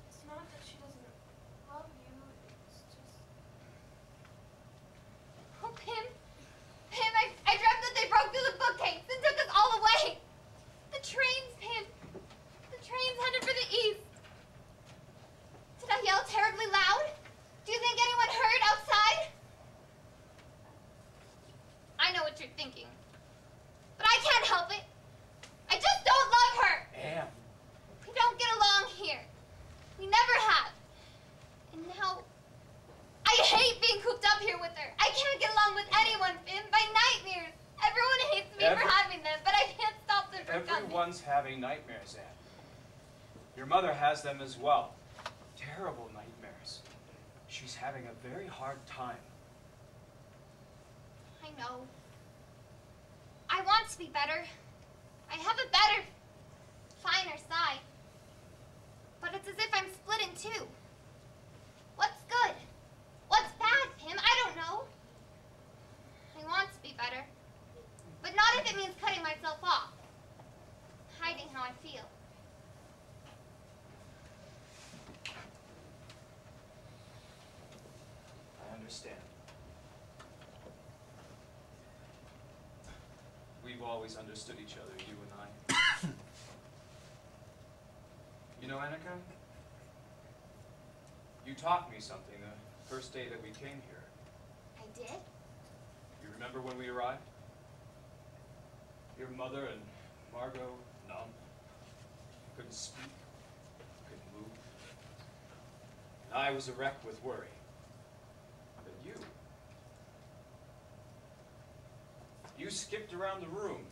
I: It's not that she doesn't love you, it's just...
B: Oh, Pim. Pim, I dreamt that they broke through the bookcase and took us all away. The trains, Pim. The trains headed for the east. Did I yell terribly loud? Do you think anyone heard outside? I know what you're thinking. But I can't help it. I just don't love her.
D: Anne.
B: We don't get along here. We never have. And now, I hate being cooped up here with her. I can't get along with anyone, Finn. My nightmares. Everyone hates me for having them, but I can't stop them from coming.
D: Everyone's having nightmares, Anne. Your mother has them as well. Terrible nightmares. She's having a very hard time.
B: I know. I want to be better. I have a better, finer side. But it's as if I'm split in two. What's good? What's bad, Pim? I don't know. I want to be better. But not if it means cutting myself off. Hiding how I feel.
D: I understand. We've always understood each other, you and I. You know, Annika, you taught me something the first day that we came here.
B: I did?
D: You remember when we arrived? Your mother and Margot, numb, couldn't speak, couldn't move. And I was a wreck with worry. But you skipped around the room,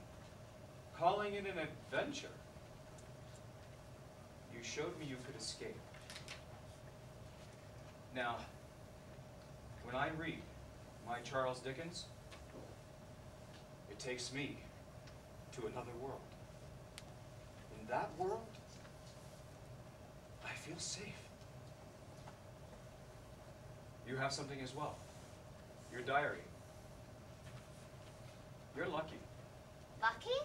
D: calling it an adventure. You showed me you could escape. Now, when I read my Charles Dickens, it takes me to another world. In that world, I feel safe. You have something as well. Your diary. You're lucky.
B: Lucky?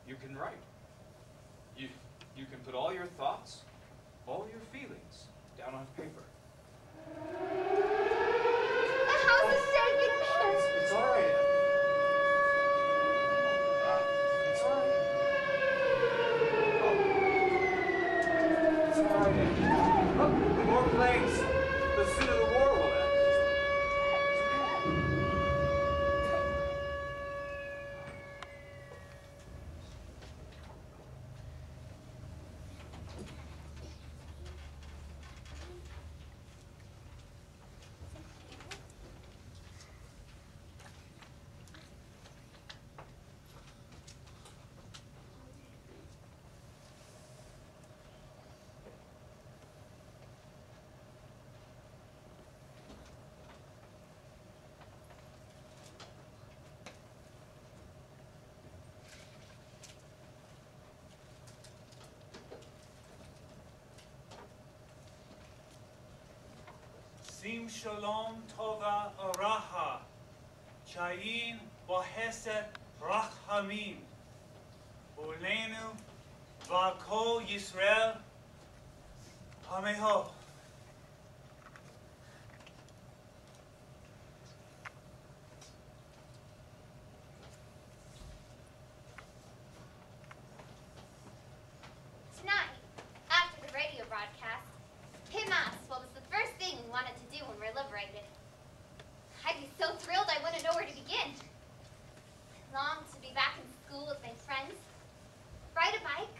D: You can write. You can put all your thoughts, all your feelings down on paper.
B: The house is shaking.
D: It's all right, Ed. It's all right. Oh. It's all right, Ed. Look, the more planes, the sooner the war will end.
L: Sim shalom tova araha, chayin boheset rachamim, ulenu v'kol Yisrael hameho.
B: Tonight, after the radio broadcast, Pim asked what was the first thing we wanted to do when we're liberated. I'd be so thrilled I wouldn't know where to begin. I long to be back in school with my friends, ride a bike,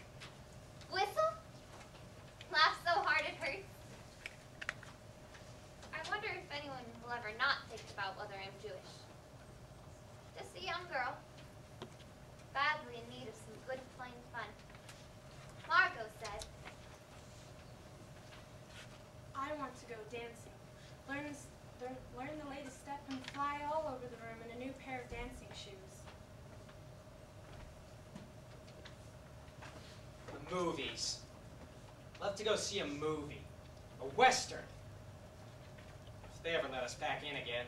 B: whistle, laugh so hard it hurts. I wonder if anyone will ever not think about whether I'm Jewish. Just a young girl, badly in need of some good plain fun. Margot said,
I: I want to go dancing. Learn the latest step and fly all over the room in a new pair of dancing shoes.
F: The movies. Love to go see a movie. A Western. If they ever let us back in again.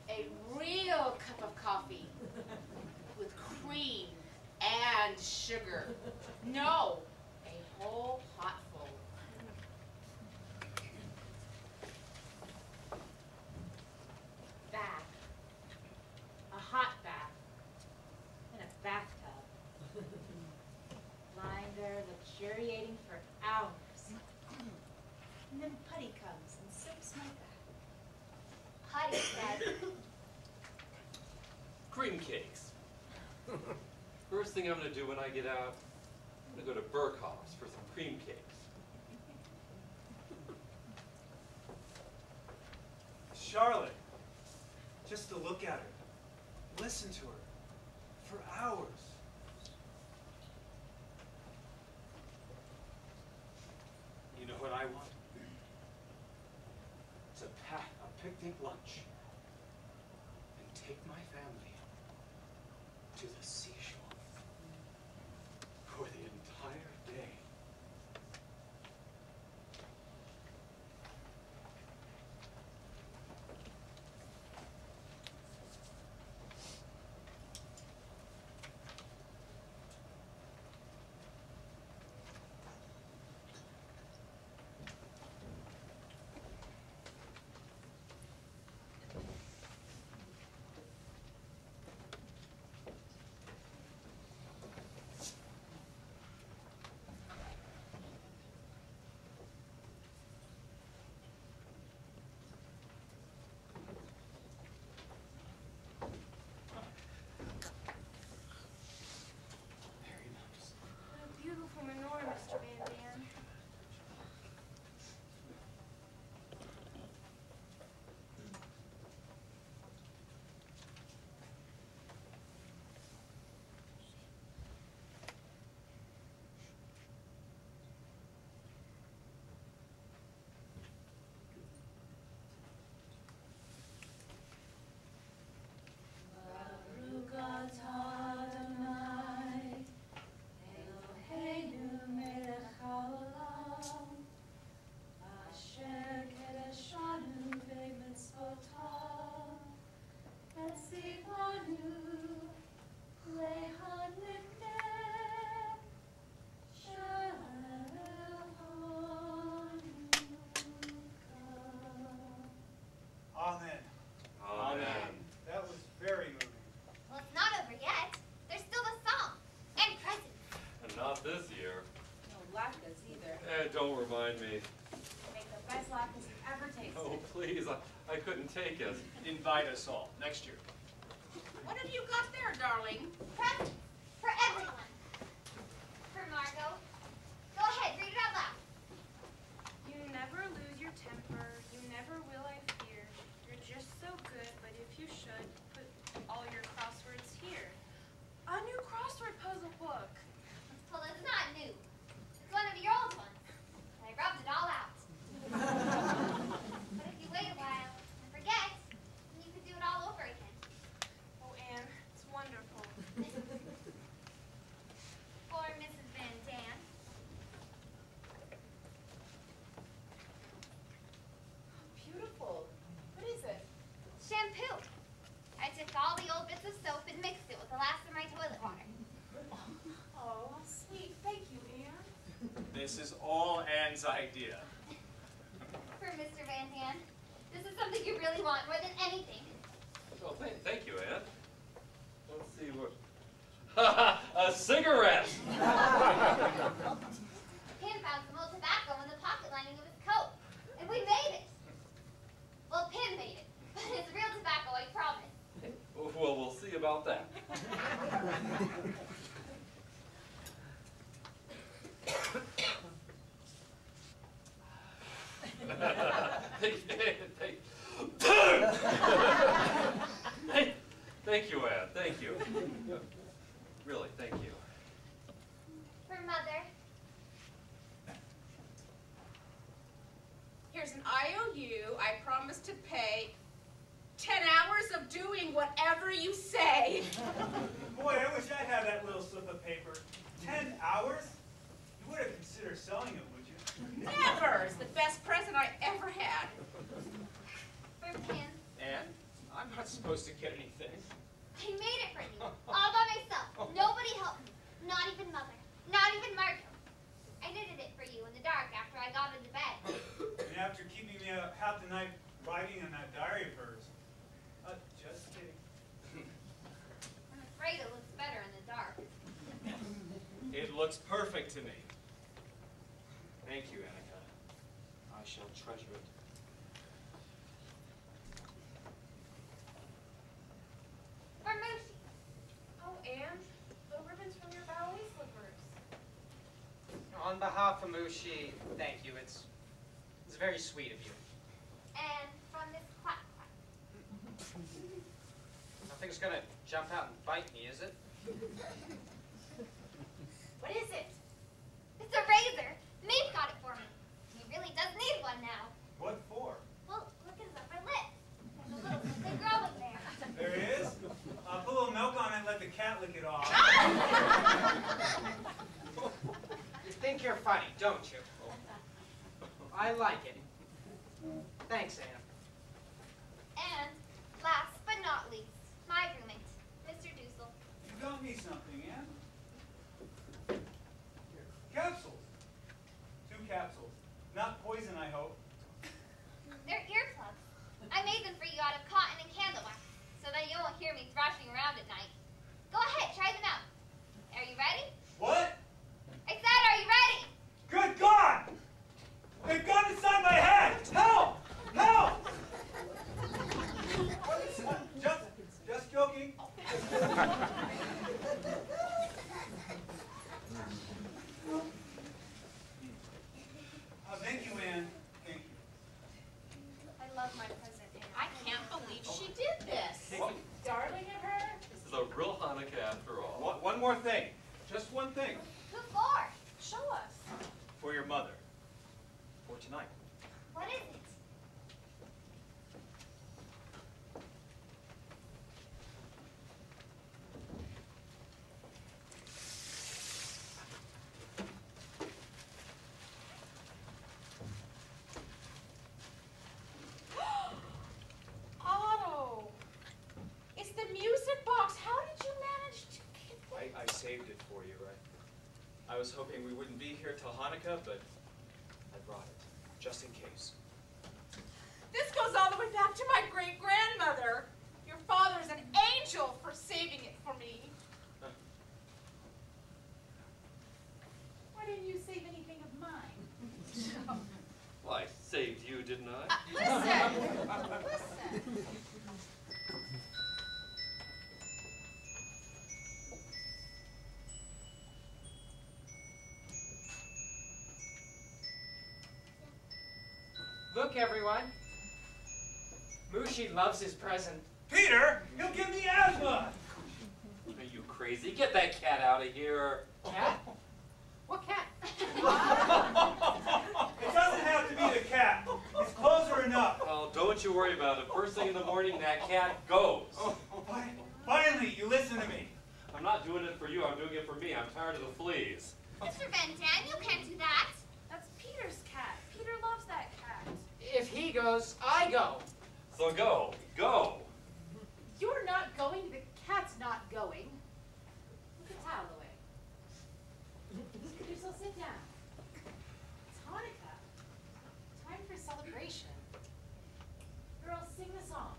E: A real cup of coffee with cream and sugar. No, a whole potful. Bath. A hot bath. In a bathtub. Lying there luxuriating for hours. And then Putty comes and sips my bath.
B: Putty said,
J: Cream cakes. First thing I'm going to do when I get out, I'm going to go to Burkhoff's for some cream cakes.
L: Charlotte, just to look at her, listen to her, for hours.
D: I want to pack a picnic lunch and take my family to the seashore for the entire day.
I: What a beautiful menorah, Mr. Van Dam.
L: Amen.
J: Amen.
L: That was very moving.
B: Well, it's not over yet. There's still the song. And presents.
J: And not this year.
H: No latkes either.
J: Don't remind me.
H: Make the best latkes you've ever tasted.
J: Oh, please, I couldn't take it.
D: Invite us all next year.
E: What have you got there, darling?
B: Presents. For everyone. For Margot. Go ahead, read it out loud.
I: You never lose your temper. You never will, I fear. You're just so good, but if you should, put all your crosswords here. A new crossword puzzle book.
B: Well, it's not new. It's one of your old ones. And I rubbed it all out. But if you wait a while and forget, then you could do it all over again.
I: Oh, Anne, it's wonderful.
B: For Mrs. Van Dam.
E: Beautiful. What is it?
B: Shampoo. I took all the old bits of soap and mixed it with the last of my toilet water.
I: Oh, how sweet. Thank you, Anne.
D: This is all Anne's idea.
B: For Mr. Van Dam. This is something you really want more than anything.
J: Oh, thank you, Ann. Let's see what. A cigarette!
B: Pin found some old tobacco in the pocket lining of his coat. And we made it. Well, Pin made it. But it's real tobacco, I promise.
J: Well, we'll see about that. Thank you, Ann. Thank you. Really, thank you.
B: For Mother.
E: Here's an IOU. I promise to pay 10 hours of doing whatever you say.
L: Boy, I wish I had that little slip of paper. 10 hours? You would have considered selling it, would you?
E: Never. It's the best present I ever had.
B: For Pin.
D: Anne, I'm not supposed to get anything.
B: I made it for you. All by myself. Nobody helped me. Not even Mother. Not even Margot. I knitted it for you in the dark after I got into bed.
L: And after keeping me up half the night writing in that diary of hers. Just kidding.
B: I'm afraid it looks better in the dark.
D: It looks perfect to me. Thank you, Annika. I shall treasure it.
B: For Moochie.
I: Oh, Anne, the ribbons from your ballet slippers.
F: On behalf of Mushi, thank you. It's very sweet of you.
B: And from Miss Quack Quack.
F: Nothing's gonna jump out and bite me, is it?
E: What is it?
B: It's a razor. Maeve got it for me. He really does
F: funny, don't you? I like it. Thanks, Anne.
B: And last but not least, my roommate, Mr. Dussel.
L: You got me something, Anne? Capsules. 2 capsules. Not poison, I hope.
B: They're earplugs. I made them for you out of cotton and candle wax, so that you won't hear me thrashing around at night. Go ahead, try them out. Are you ready?
L: What?
B: I said, are you ready?
L: Good God! They've got inside my head! Help! Help! Just joking. Thank you, Anne. Thank you.
C: I love my present, Anne.
E: I can't believe she did this.
D: What?
E: Darling of her.
J: This is a real Hanukkah after all.
D: One more thing. Just one thing.
B: Who for?
E: Show us.
D: For your mother. For tonight.
B: What is it?
E: Otto. It's the music box. How did you manage to get
D: I saved it for you, right? I was hoping we wouldn't be here till Hanukkah, but I brought it, just in case.
E: This goes all the way back to my great-grandmother. Your father's an angel for saving it for me. Why didn't you save anything of mine?
J: Well, I saved you, didn't I?
E: Listen.
F: Look, everyone. Mushi loves his present.
L: Peter, you'll give me asthma!
J: Are you crazy? Get that cat out of here.
F: Cat? What cat?
L: It doesn't have to be the cat. His clothes are enough.
J: Oh, don't you worry about it. First thing in the morning, that cat goes.
L: Finally, you listen to me.
J: I'm not doing it for you. I'm doing it for me. I'm tired of the fleas.
B: Mr. Van Dam, you can't do that.
I: That's Peter's cat. Peter loves that cat.
F: If he goes, I go.
J: So go. Go.
H: You're not going, the cat's not going. Put the towel away. Mr. Dussel, sit down. It's Hanukkah. Time for celebration. Girls, sing the song.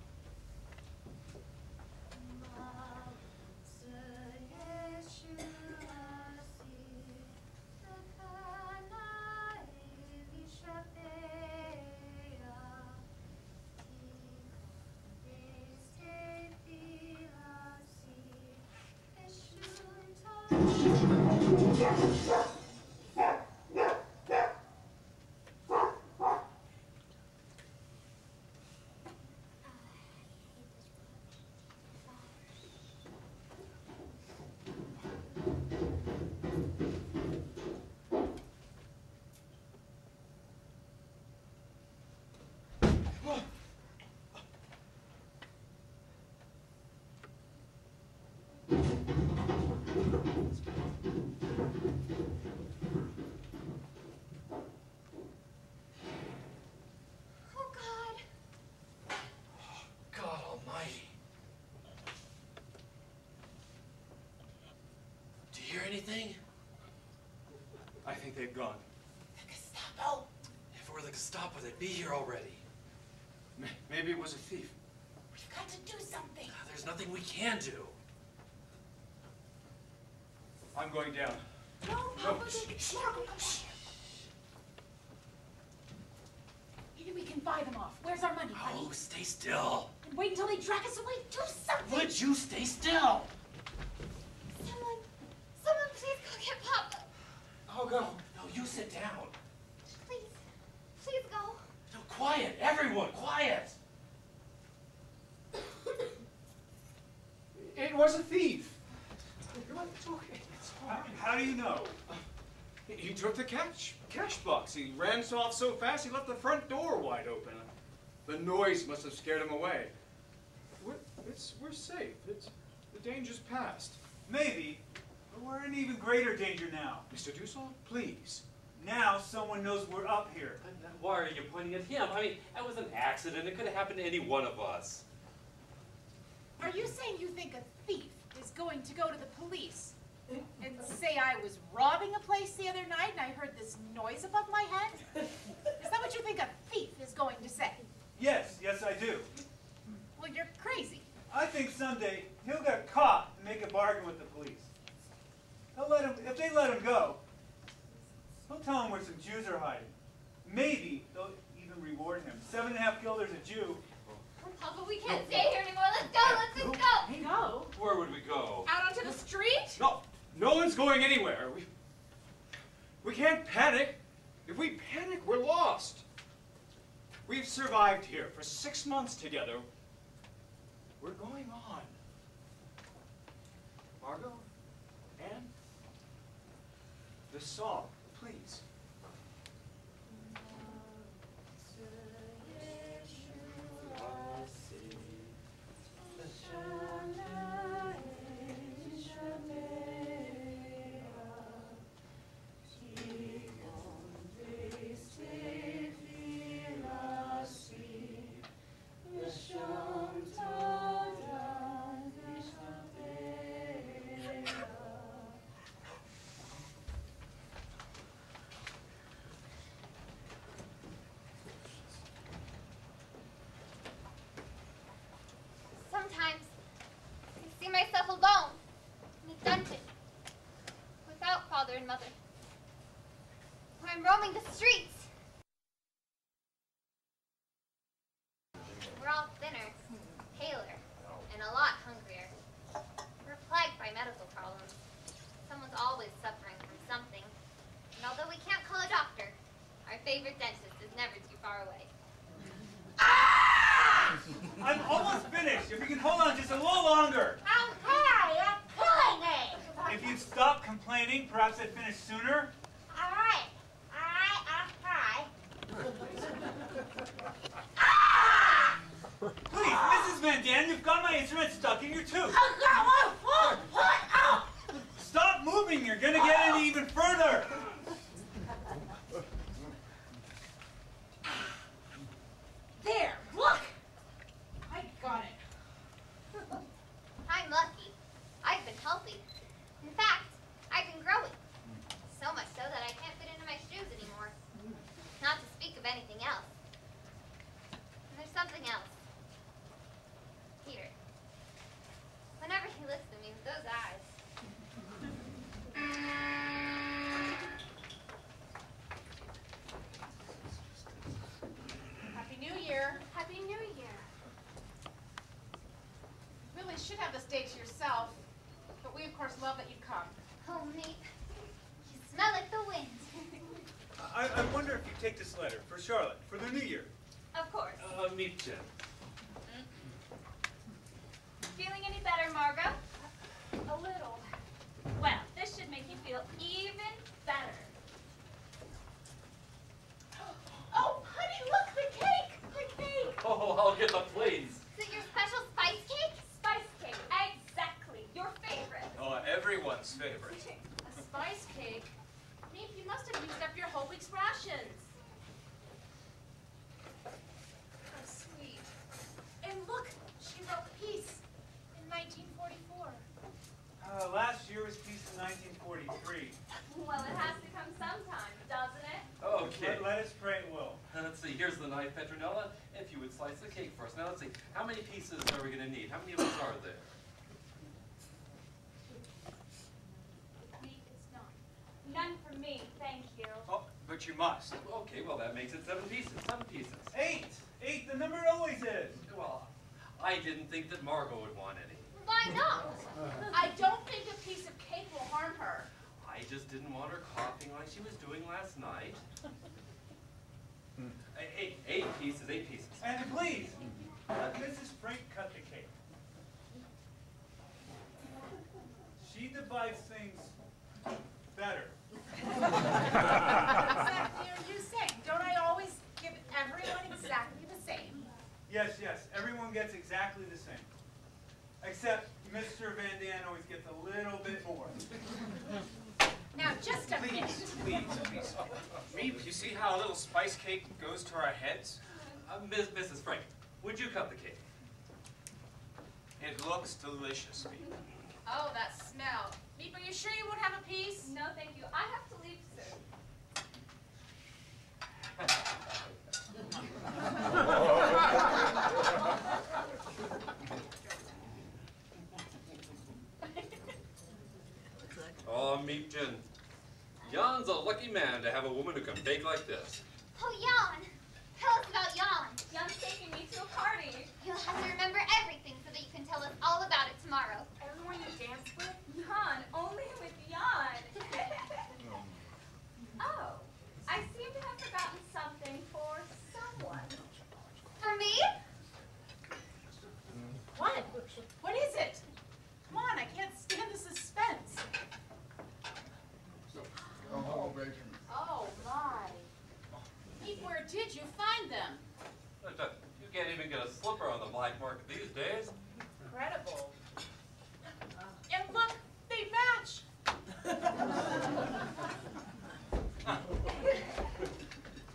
J: Anything?
D: I think they've gone.
E: The Gestapo.
J: If it were the Gestapo, they'd be here already.
D: Maybe it was a thief.
E: We've got to do something.
J: There's nothing we can do.
D: I'm going down.
E: No, Papa, maybe we can buy them off. Where's our money, honey?
J: Oh, stay still.
E: And wait until they drag us away. Do something.
J: Would you stay still?
B: Someone please go get Papa.
J: I'll go. No, you sit down.
B: Please go.
J: No, quiet. Everyone, quiet.
D: It was a thief. It's okay. It's all right.
L: How do you know?
D: He took the cash box. He ran off so fast he left the front door wide open. The noise must have scared him away. We're safe. The danger's past.
L: Maybe, but we're in even greater danger now.
D: Mr. Dussel, please.
L: Now someone knows we're up here.
J: Why are you pointing at him? I mean, that was an accident. It could have happened to any one of us.
H: Are you saying you think a thief is going to go to the police and say I was robbing a place the other night and I heard this noise above my head? Is that what you think a thief is going to say?
L: Yes, yes I do.
H: Well, you're crazy.
L: I think someday he'll get caught and make a bargain with the police. They'll let him, if they let him go, he'll tell them where some Jews are hiding. Maybe they'll even reward him. 7.5 guilders a Jew.
C: Papa, we can't stay here anymore. Let's go, let's just go.
H: Go?
J: Where would we go?
H: Out onto the street?
D: No, no one's going anywhere. We can't panic. If we panic, we're lost. We've survived here for 6 months together. We're going on. Margot, Anne, the song, please.
B: Sometimes I see myself alone in a dungeon, without father and mother. Or I'm roaming the streets. We're all thinner, paler, and a lot hungrier. We're plagued by medical problems. Someone's always suffering from something. And although we can't call a doctor, our favorite dentist is never too far away.
L: I'm almost finished. If you can hold on just a little longer.
E: Okay, you're killing me.
L: If you'd stop complaining, perhaps I'd finish sooner.
E: All right, I'll try.
L: Please, Mrs. Van Dam, you've got my instrument stuck in your tooth. Stop moving. You're going to get it even further.
H: There, look! I got it.
B: I'm lucky. I've been healthy. In fact, I've been growing. So much so that I can't fit into my shoes anymore. Not to speak of anything else. And there's something else. Peter. Whenever he looks at me with those eyes.
H: Happy New Year.
C: Happy New Year.
H: You really should have this day to yourself, but we of course love that you come.
B: Oh, mate. You smell like the wind.
L: I wonder if you take this letter for Charlotte for the New Year.
C: Of course.
J: Meet Jen.
C: Feeling any better, Margot? A little. Well, this should make you feel even better.
H: Oh, honey, look, the cake! The cake!
J: Oh, I'll get the plates.
B: Is it your special spice cake?
C: Spice cake. Exactly. Your favorite.
D: Oh, everyone's favorite.
H: A spice cake? Meep, you must have used up your whole week's rations. Oh, sweet. And look, she wrote peace in 1944.
L: Last year was peace in 1943.
C: Well, it has to come sometime, doesn't it?
J: Okay.
L: Let us pray it will.
J: Let's see, here's the knife, Petronella. If you would slice the cake first. Now let's see, how many pieces are we going to need? How many of us are there?
C: Meep, it's not. None for me, thank you.
D: Oh, but you must.
J: Okay, well that makes it 7 pieces. 7 pieces.
L: 8! 8, the number it always is.
J: Well, I didn't think that Margot would want any.
B: Why not?
H: I don't think a piece of cake will harm her.
J: I just didn't want her coughing like she was doing last night. 8 pieces, 8 pieces.
L: And please, let Mrs. Frank cut the cake. She divides things better.
H: Exactly are you saying? Don't I always give everyone exactly the same?
L: Yes, yes, everyone gets exactly the same. Except Mr. Van Dam always gets a little bit more.
H: Now, just a minute.
D: Please, please, please. see how a little spice cake goes to our heads?
J: Mrs. Frank, would you cut the cake?
D: It looks delicious, Beep.
E: Oh, that smell. Beep, are you sure you won't have a piece?
C: No, thank you. I have to leave soon.
J: Oh, Meep Jin. Jan's a lucky man to have a woman who can bake like this.
B: Oh, Jan! Tell us about Jan.
C: Jan's taking me to a party.
B: You'll have to remember everything so that you can tell us all about it tomorrow.
C: Everyone you dance with? Jan, only with Jan. Oh, I seem to have forgotten something for someone.
B: For me?
H: What? What is it? Come on, I can't stand the suspense.
E: Oh, my. Beep, where did you find them?
J: You can't even get a slipper on the black market these days.
H: Incredible. And look, they match.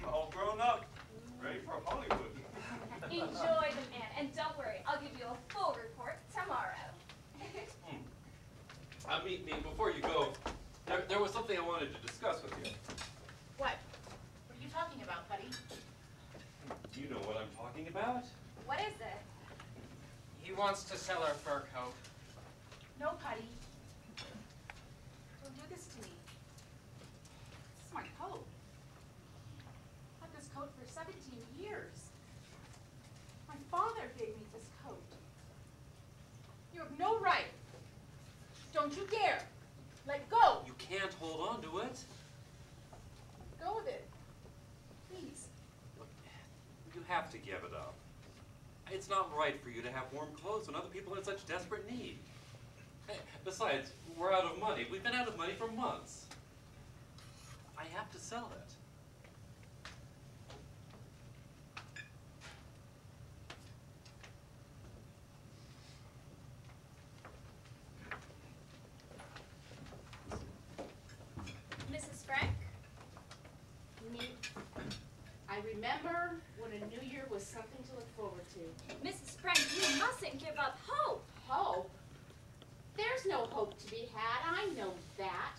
D: All grown up, ready for Hollywood.
C: Enjoy them, Anne, and don't worry, I'll give you a full report tomorrow.
J: Meep, before you go, there was something I wanted to discuss with you.
H: What? What are you talking about, buddy?
J: You know what I'm talking about?
C: What is it?
F: He wants to sell our fur coat.
H: No, Putty. Don't do this to me. This is my coat. I've had this coat for 17 years. My father gave me this coat. You have no right. Don't you dare. Let go.
J: You can't hold on to it.
H: Go with it. Please.
J: You have to give it up. It's not right for you to have warm clothes when other people are in such desperate need. Besides, we're out of money. We've been out of money for months. I have to sell it.
C: Mrs. Frank?
E: Me. I remember when a new year was something to look forward to.
C: Mrs. Frank, you mustn't give up hope.
E: Hope? There's no hope to be had. I know that.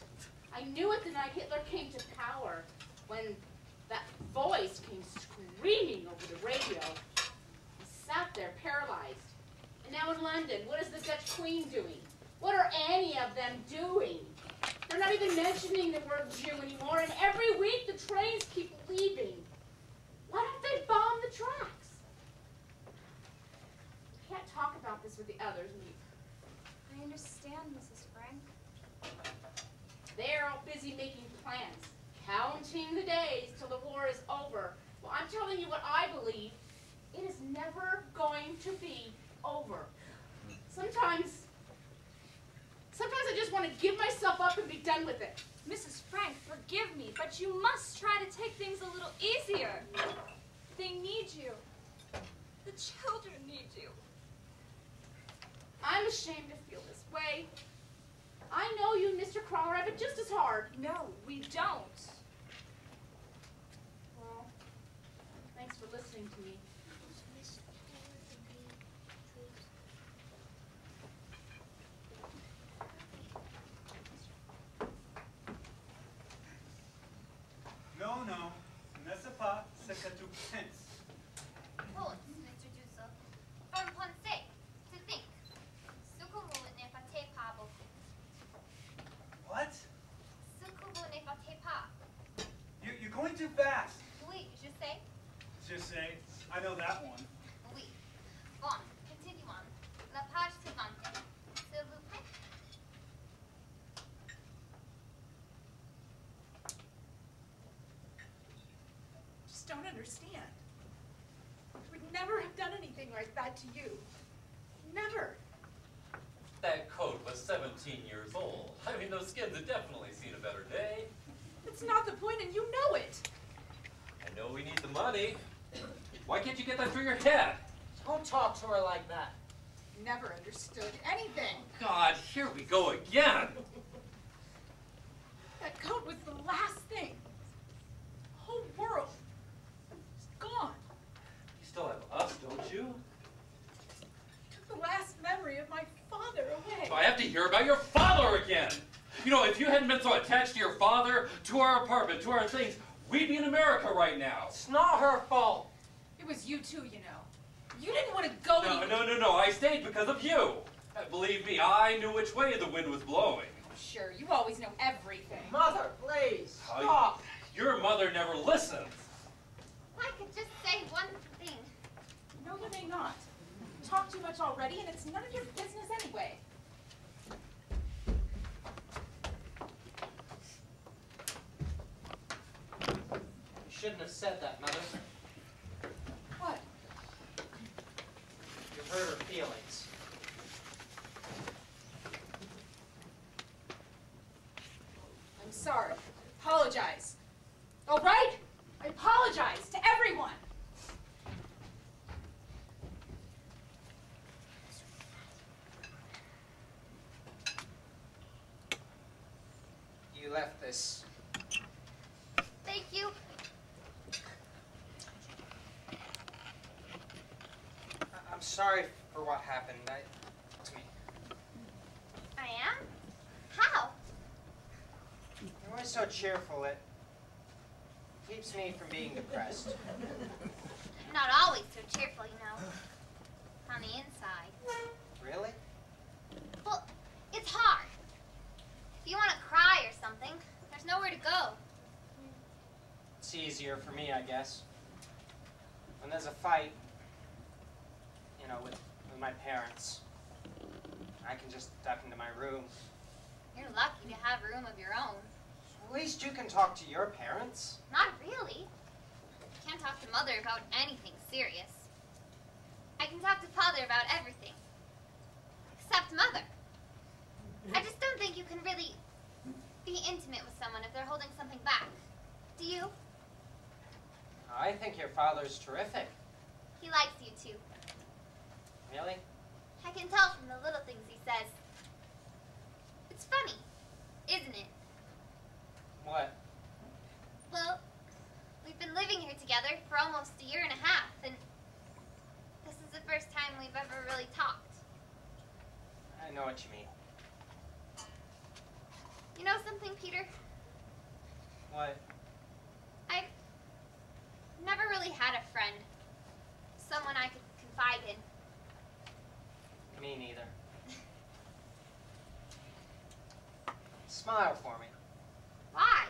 E: I knew it the night Hitler came to power, when that voice came screaming over the radio. I sat there paralyzed. And now in London, what is the Dutch Queen doing? What are any of them doing? They're not even mentioning the word Jew anymore, and every week the trains keep leaving. Why don't they bomb the tracks? I can't talk about this with the others, Meep.
C: I understand, Mrs. Frank.
E: They're all busy making plans, counting the days till the war is over. Well, I'm telling you what I believe. It is never going to be over. Sometimes I just want to give myself up and be done with it.
C: Mrs. Frank, forgive me, but you must try to take things a little easier. They need you. The children need you.
E: I'm ashamed to feel this way. I know you and Mr. Crawler have it just as hard.
C: No, we don't.
E: Well, thanks for listening to me.
L: No, n'est-ce pas ce que tu penses?
B: Pause, Mr. Dussel. From penser, to think. Ce que vous ne faites pas beaucoup.
L: What?
B: Ce que vous ne faites pas.
L: You're going too fast.
B: Oui, je sais.
L: Just say, I know that one.
B: Oui. Bon, continuons. La page suivante. S'il vous plaît.
H: Just don't understand. We'd never have done anything like that to you. Never.
J: That coat was 17 years old. I mean, those skins have definitely seen a better day.
H: That's not the point, and you know it.
J: I know we need the money. Why can't you get that through your head?
F: Don't talk to her like that.
H: Never understood anything.
J: God, here we go again.
H: That coat was the last thing. The whole
J: if you hadn't been so attached to your father, to our apartment, to our things, we'd be in America right now.
F: It's not her fault.
H: It was you too, you know. You didn't want to go anywhere.
J: No. I stayed because of you. Believe me, I knew which way the wind was blowing.
H: Sure, you always know everything.
F: Mother, please, stop.
J: Your mother never listens.
B: I could just say one thing.
H: No, you may not. You talk too much already, and it's none of your business anyway.
F: You shouldn't have said that, Mother.
H: What?
F: You hurt her feelings.
H: I'm sorry. Apologize. All right? I apologize to everyone.
F: You left this.
B: Thank you.
F: I'm sorry for what happened to me.
B: I am? How?
F: You're always so cheerful. It keeps me from being depressed.
B: I'm not always so cheerful, you know. On the inside.
F: Really?
B: Well, it's hard. If you want to cry or something, there's nowhere to go.
F: It's easier for me, I guess. When there's a fight, you know, with my parents, I can just duck into my room.
B: You're lucky to have a room of your own.
F: At least you can talk to your parents.
B: Not really. Can't talk to Mother about anything serious. I can talk to Father about everything. Except Mother. I just don't think you can really be intimate with someone if they're holding something back. Do you?
F: I think your father's terrific.
B: He likes you too.
F: Really?
B: I can tell from the little things he says. It's funny, isn't it?
F: What?
B: Well, we've been living here together for almost a year and a half, and this is the first time we've ever really talked.
F: I know what you mean.
B: You know something, Peter?
F: What?
B: I've never really had a friend. Someone I could confide in.
F: Me neither. Smile for me.
B: Why?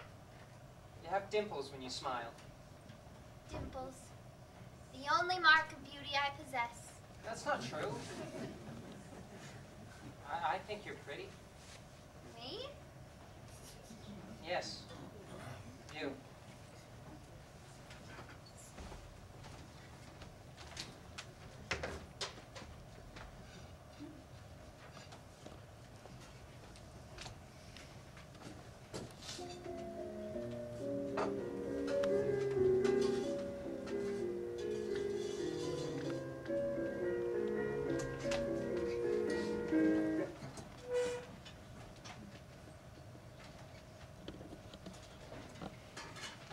F: You have dimples when you smile.
B: Dimples. The only mark of beauty I possess.
F: That's not true. I think you're pretty.
B: Me?
F: Yes. You.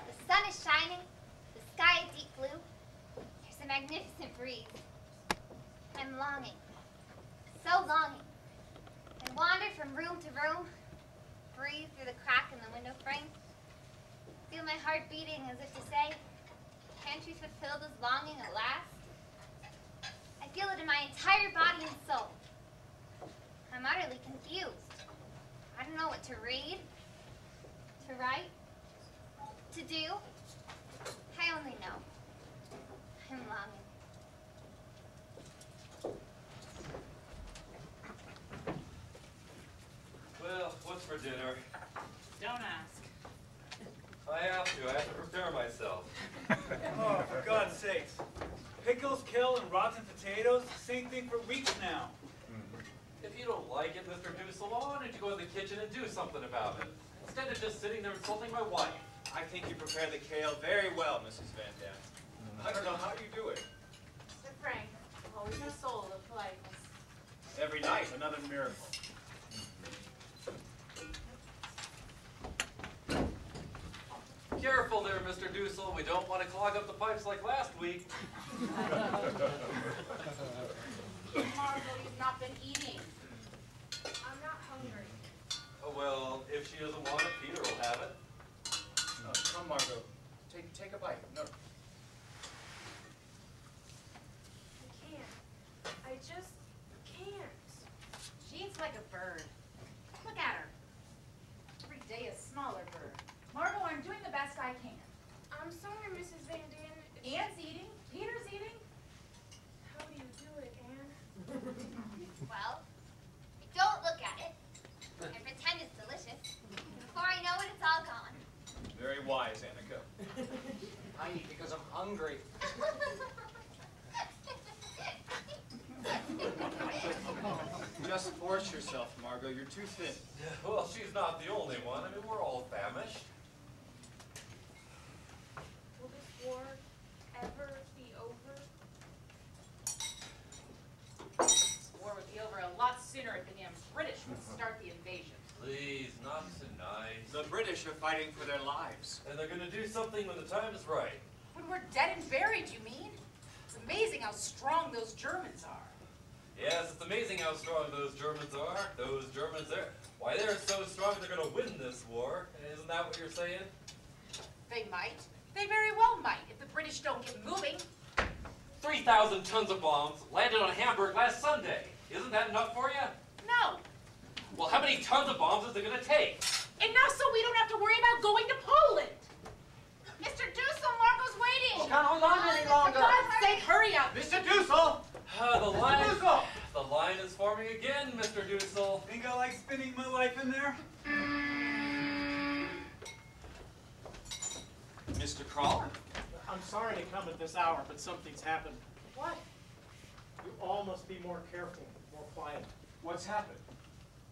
B: The sun is shining, the sky is deep blue. There's a magnificent breeze. I'm longing, so longing. I wander from room to room, breathe through the crack in the window frame, feel my heart beating as if to say, can't you fulfill this longing at last? I feel it in my entire body and soul. I'm utterly confused. I don't know what to read, to write, to do. I only know. I'm longing.
J: Well, what's for dinner?
H: Don't ask.
J: I have to prepare myself.
L: Oh, for God's sakes. Pickles, kale, and rotten potatoes? Same thing for weeks now.
J: If you don't like it, Mr. Dussel, why don't you go in the kitchen and do something about it? Instead of just sitting there insulting my wife.
D: I think you prepare the kale very well, Mrs. Van Dam. I don't know how you do it.
H: Mr. Frank, always the soul of politeness.
D: Every night, another miracle.
J: Careful there, Mr. Dussel. We don't want to clog up the pipes like last week.
E: Margot, you've not been eating.
I: I'm not hungry.
J: Well, if she doesn't want it, Peter will have it.
D: Come, Margot. Take a bite. No.
I: I can't. I just can't.
H: She eats like a bird. Look at her. Every day a smaller bird. Margot, I'm doing the best I can.
I: I'm sorry, Mrs. Van Dam.
H: Anne's eating. Peter's eating.
I: How do you do it, Anne?
B: Well, don't look at it and pretend it's delicious. Before I know it, it's all gone.
D: Very wise, Annika.
F: I eat because I'm hungry.
D: Just force yourself, Margot. You're too thin.
J: Well, she's not the only one. I mean, we're all famished.
I: Will this war ever be over?
H: This war would be over a lot sooner if the damn British would start the invasion.
J: Please, not tonight.
D: The British are fighting for their lives.
J: And they're going to do something when the time is right.
H: When we're dead and buried, you mean? It's amazing how strong those Germans are.
J: Yes, it's amazing how strong those Germans are. Those Germans there. Why, they're so strong they're going to win this war. Isn't that what you're saying?
H: They might. They very well might, if the British don't get moving.
J: 3,000 tons of bombs landed on Hamburg last Sunday. Isn't that enough for you?
H: No.
J: Well, how many tons of bombs is it going to take?
H: Enough so we don't have to worry about going to Poland. Mr. Dussel, Margot's waiting.
F: She can't hold on any
H: For
F: longer.
H: God's sake, hurry up.
D: Mr. Dussel!
J: The line is forming again, Mr. Dussel.
L: Think I like spending my life in there?
D: Mr. Kroll?
G: I'm sorry to come at this hour, but something's happened.
H: What?
G: You all must be more careful, more quiet.
D: What's happened?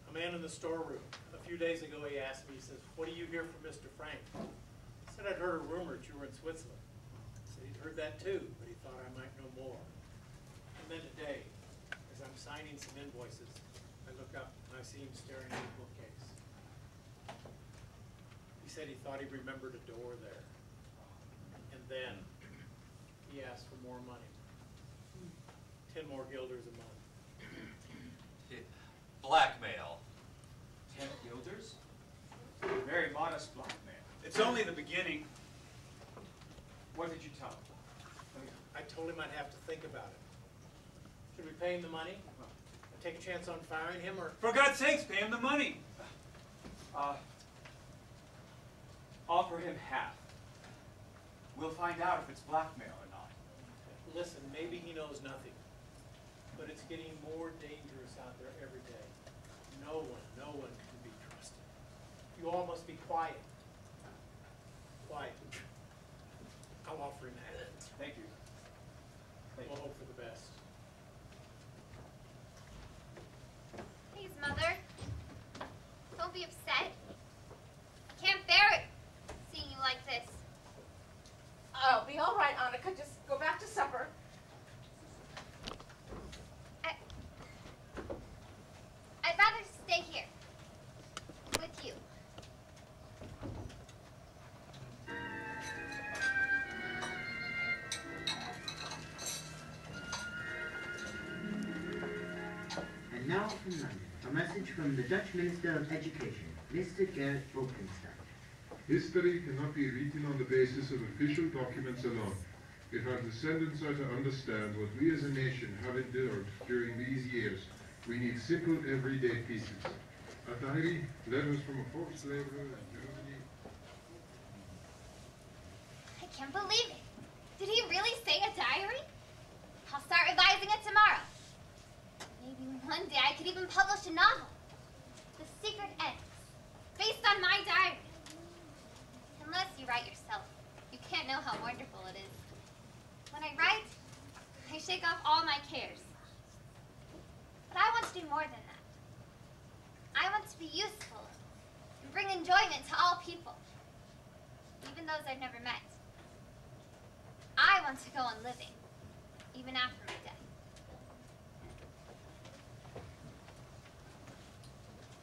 G: A man in the storeroom. A few days ago he asked me, he says, "What do you hear from Mr. Frank?" I said I'd heard a rumor that you were in Switzerland. He said he'd heard that too, but he thought I might know more. And then today, as I'm signing some invoices, I look up and I see him staring at the bookcase. He said he thought he remembered a door there. And then he asked for more money. 10 more guilders a month.
J: Blackmail.
D: 10 guilders? Very modest blackmail.
L: It's only the beginning.
D: What did you tell him?
G: I told him I'd have to think about it. Should we pay him the money? Take a chance on firing him, or...
L: For God's sakes, pay him the money.
D: Offer him half. We'll find out if it's blackmail or not.
G: Listen, maybe he knows nothing. But it's getting more dangerous out there every day. No one can be trusted. You all must be quiet. Quiet. I'll offer him that.
D: Thank you.
G: We'll hope for the best.
B: Please, Mother. Don't be upset. I can't bear it, seeing you like this.
E: I'll be all right, Annika. Just go back to supper.
B: I'd rather stay here. With you.
N: And now from London, a message from the Dutch Minister of Education, Mr. Gerrit Bolkenstein.
M: History cannot be written on the basis of official documents alone. If our descendants are to understand what we as a nation have endured during these years, we need simple, everyday pieces. A diary, letters from a forced laborer in Germany.
B: I can't believe it. Did he really say a diary? I'll start revising it tomorrow. Maybe one day I could even publish a novel. The Secret Ends, based on my diary. Unless you write yourself, you can't know how wonderful it is. When I write, I shake off all my cares. But I want to do more than that. I want to be useful and bring enjoyment to all people, even those I've never met. I want to go on living, even after my death.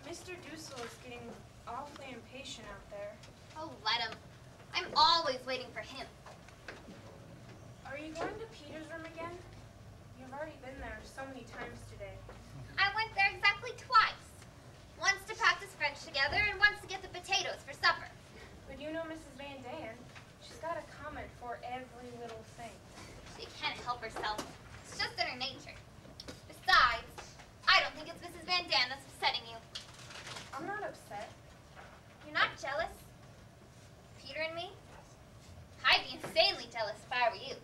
I: Mr. Dussel is getting awfully impatient out there.
B: Oh, let him. I'm always waiting for him.
I: Are you going to Peter's room again? You've already been there so many times today.
B: I went there exactly twice. Once to practice French together and wants to get the potatoes for supper.
I: But you know Mrs. Van Dam, she's got a comment for every little thing.
B: She can't help herself. It's just in her nature. Besides, I don't think it's Mrs. Van Dam that's upsetting you.
I: I'm not upset.
B: You're not jealous? Peter and me? I'd be insanely jealous if I were you.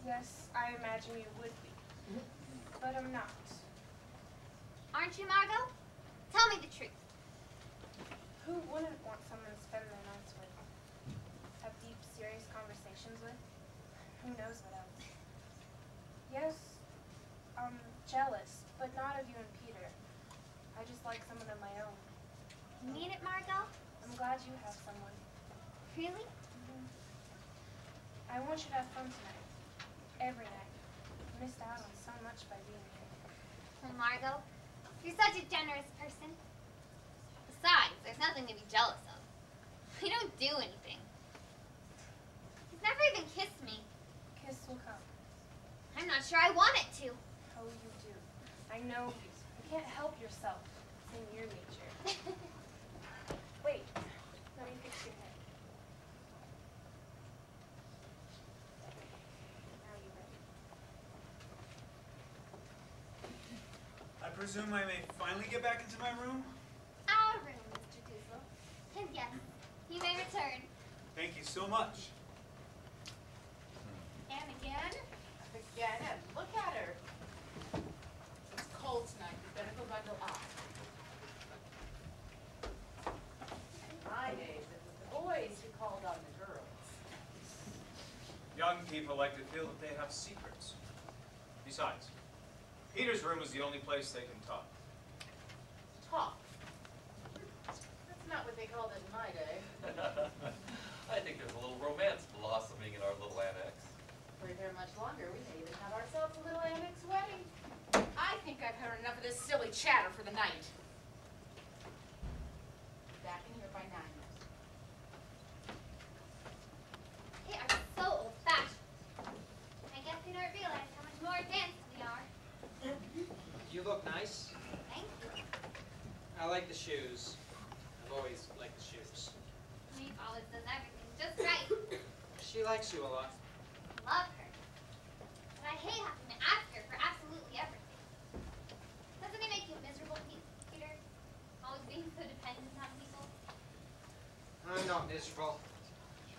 I: Yes, I imagine you would be. But I'm not.
B: Aren't you, Margot? Tell me the truth.
I: Who wouldn't want someone to spend their nights with? Have deep, serious conversations with? Who knows what else? Yes, I'm jealous, but not of you and Peter. I just like someone of my own.
B: You mean it, Margot?
I: I'm glad you have someone.
B: Really?
I: I want you to have fun tonight. Every night. I missed out on so much by being here.
B: Well, Margot, you're such a generous person. Besides, there's nothing to be jealous of. We don't do anything. He's never even kissed me.
I: Kiss will come.
B: I'm not sure I want it to.
I: Oh, you do. I know you. You can't help yourself. It's in your nature. Wait. Let me fix your head. Now you ready?
L: I presume I may finally get back into my room?
B: Our room, Mr. Dussel. And yes, you may return.
L: Thank you so much.
B: And again.
E: Again, and look at her. It's cold tonight. You better go bundle up. In my days, it was the boys who called on the girls.
D: Young people like to feel that they have secrets. Besides, Peter's room is the only place they can talk.
E: Talk. That's not what they called it in my day.
J: I think there's a little romance blossoming in our little annex.
E: If we're here much longer, we may even have ourselves a little annex wedding. I think I've heard enough of this silly chatter for the night. Back in here by 9.
B: They are so old-fashioned. I guess they don't realize how much more advanced we are.
F: You look nice.
B: Thank you.
F: I like the shoes. I've always liked the shoes.
B: My father does everything just right.
F: She likes you a lot.
B: Love her. But I hate having to ask her for absolutely everything. Doesn't it make you miserable, Peter? Always being so dependent on people?
F: I'm not miserable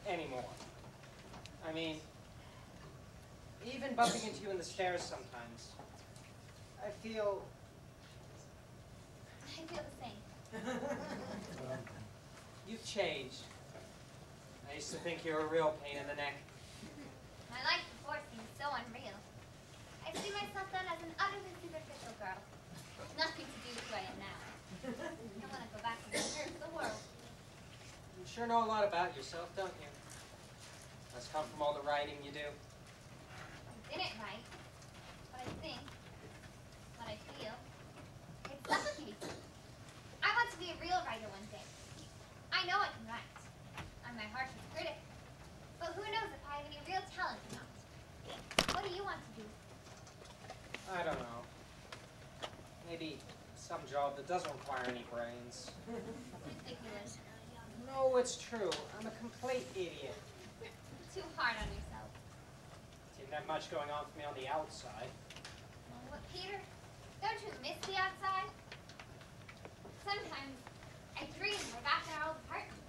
F: anymore. I mean, even bumping into you in the stairs sometimes, I feel...
B: I feel the same.
F: You've changed. I used to think you were a real pain in the neck.
B: My life before seemed so unreal. I see myself then as an utterly superficial girl. Nothing to do with who I am now. I want to go back and serve the world.
F: You sure know a lot about yourself, don't you? Must come from all the writing you do.
B: I didn't write. What I think, what I feel, it suffocates me. I want to be a real writer one day. I know I can write. I'm my harshest critic. But who knows if I have any real talent or not. What do you want to do?
F: I don't know. Maybe some job that doesn't require any brains.
B: Ridiculous.
F: No, it's true. I'm a complete idiot.
B: Too hard on yourself.
F: Didn't have much going on for me on the outside.
B: Well, what, Peter? Don't you miss the outside? Sometimes I dream we're back in our old apartment.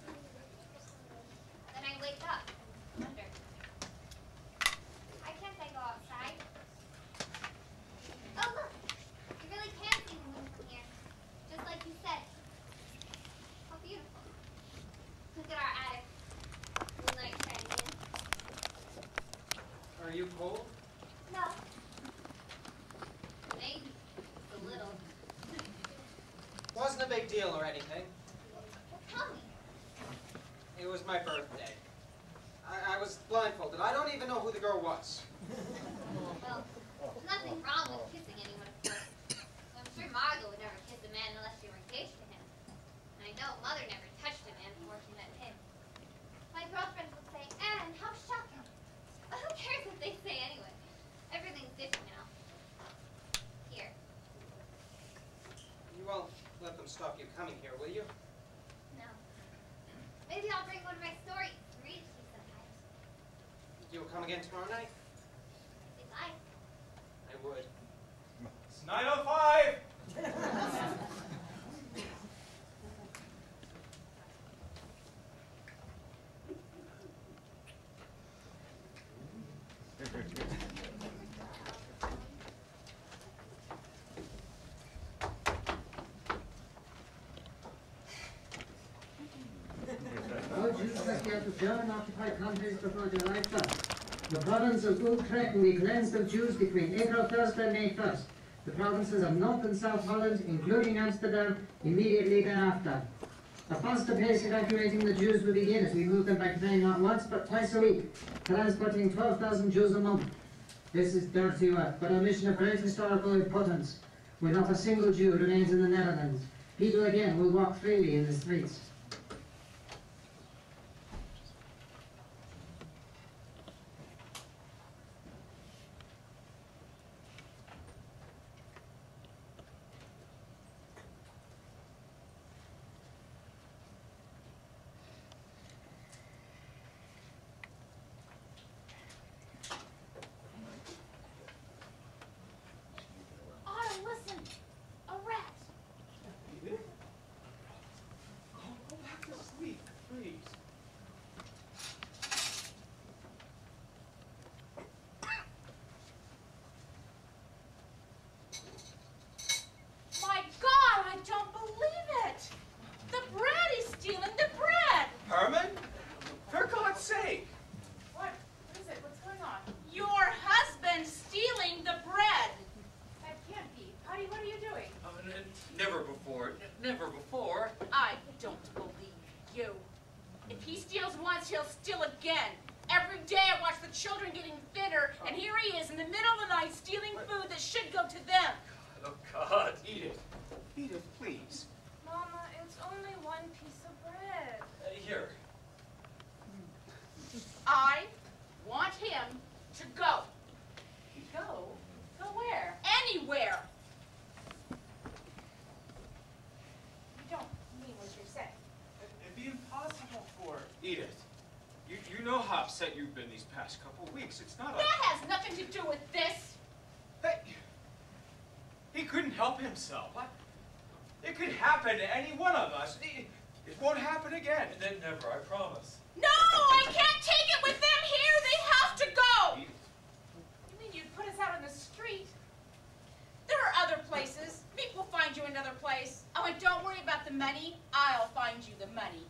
B: Then I wake up and wonder, why can't I go outside? Oh, look! You really can see the moon from here. Just like you said. How beautiful. Look at our attic. Moonlight shining in.
F: Are you cold?
B: No. Maybe. A little.
F: Wasn't a big deal or anything.
B: Well, tell me.
F: It was my birthday. I was blindfolded. I don't even know who the girl was.
B: Well, there's nothing wrong with kissing anyone, of course. I'm sure Margot would never kiss a man unless she were engaged to him. And I know Mother never touched a man before she met him. My girlfriends would say, Anne, how shocking. But who cares what they say anyway? Everything's different now. Here.
F: You won't let them stop You'll come again tomorrow night?
E: Bye.
F: I would.
L: It's 9:05.
P: All Jews must be out of German-occupied countries before July 1st. The province of Utrecht will be cleansed of Jews between April 1st and May 1st. The provinces of North and South Holland, including Amsterdam, immediately thereafter. A faster pace evacuating the Jews will begin as we move them by train not once but twice a week, transporting 12,000 Jews a month. This is dirty work, but a mission of great historical importance, where not a single Jew remains in the Netherlands. People again will walk freely in the streets.
E: Otto, listen! A rat!
L: Edith? Go back to sleep, please.
E: My God, I don't believe it! The bread! He's stealing the bread!
D: Herman? For God's sake!
H: What? What is it? What's going on?
E: Your husband stealing the bread!
H: That can't be. Patty, what are you doing?
J: Never before. Never before.
E: I don't believe you. If he steals once, he'll steal again. Every day I watch the children getting thinner, and here he is in the middle of the night stealing food that should go to them.
J: Oh, God.
D: Edith. Edith, please.
I: Mama, it's only one piece of bread.
J: Here.
E: I want him to go.
H: Go? Go where?
E: Anywhere.
H: You don't mean what you're saying.
L: It'd be impossible for...
D: Edith, you know how upset you've been these past couple weeks. It's not a...
E: That has nothing to do with this.
D: Hey, he couldn't help himself. It could happen to any one of us. It won't happen again.
J: And then never, I promise.
E: No, I can't take it with them here. They have to go.
H: You mean you'd put us out on the street?
E: There are other places. Meek will find you another place. Oh, and don't worry about the money. I'll find you the money.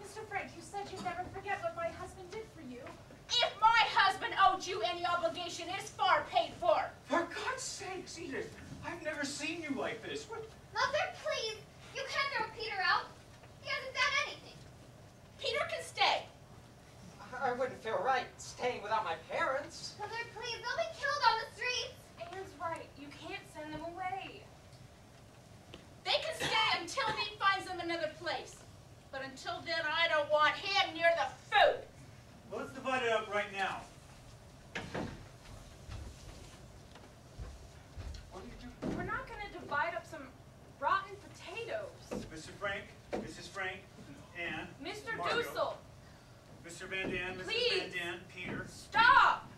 H: Mr. Frank, you said you'd never forget what my husband did for you.
E: If my husband owed you any obligation, it's far paid for.
D: For God's sakes, Edith, I've never seen you like this. What?
B: Mother, please! You can't throw Peter out. He hasn't done anything.
E: Peter can stay.
F: I wouldn't feel right staying without my parents.
B: Mother, please, they'll be killed on the streets.
I: Anne's right. You can't send them away.
E: They can stay until he finds them another place. But until then, I don't want him near the food.
L: Well, let's divide it up right now.
D: What are you doing?
I: We're not going to divide up some rotten potatoes.
L: Mr. Frank, Mrs. Frank, Anne,
I: Mr.
L: Margot,
I: Dussel,
L: Mr. Van Dam, Mrs.
I: Please.
L: Van Dam, Peter,
I: stop!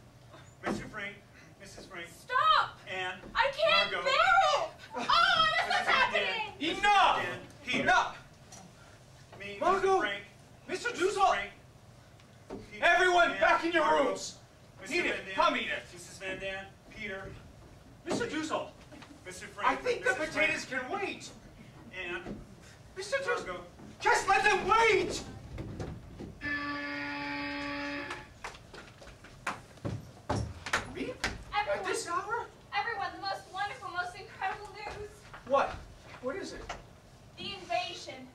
L: Mr. Frank, Mrs. Frank,
I: Stop!
L: Anne,
I: I can't
L: Margot,
I: bear it!
E: Oh, this
L: Mrs.
E: is
L: Van
E: happening!
L: Dam,
D: Enough!
L: Van, Peter,
D: Enough!
L: me,
D: Margot,
L: Mr. Frank,
D: Mr.
L: Mrs.
D: Dussel!
L: Frank, Peter,
D: Everyone
L: Anne,
D: back in your
L: Margot,
D: rooms!
L: Mr.
D: Edith,
L: Van Dam,
D: come, Edith.
L: Mrs. Van Dam, Peter,
D: Mr. Dussel,
L: Mr. Frank,
D: I think the
L: Mrs.
D: potatoes
L: Frank,
D: can wait.
L: Anne,
D: Mr. Dussel,
L: Margot,
D: just let them wait! Me? At this hour?
C: Everyone, the most wonderful, most incredible news.
D: What? What is it?
C: The invasion.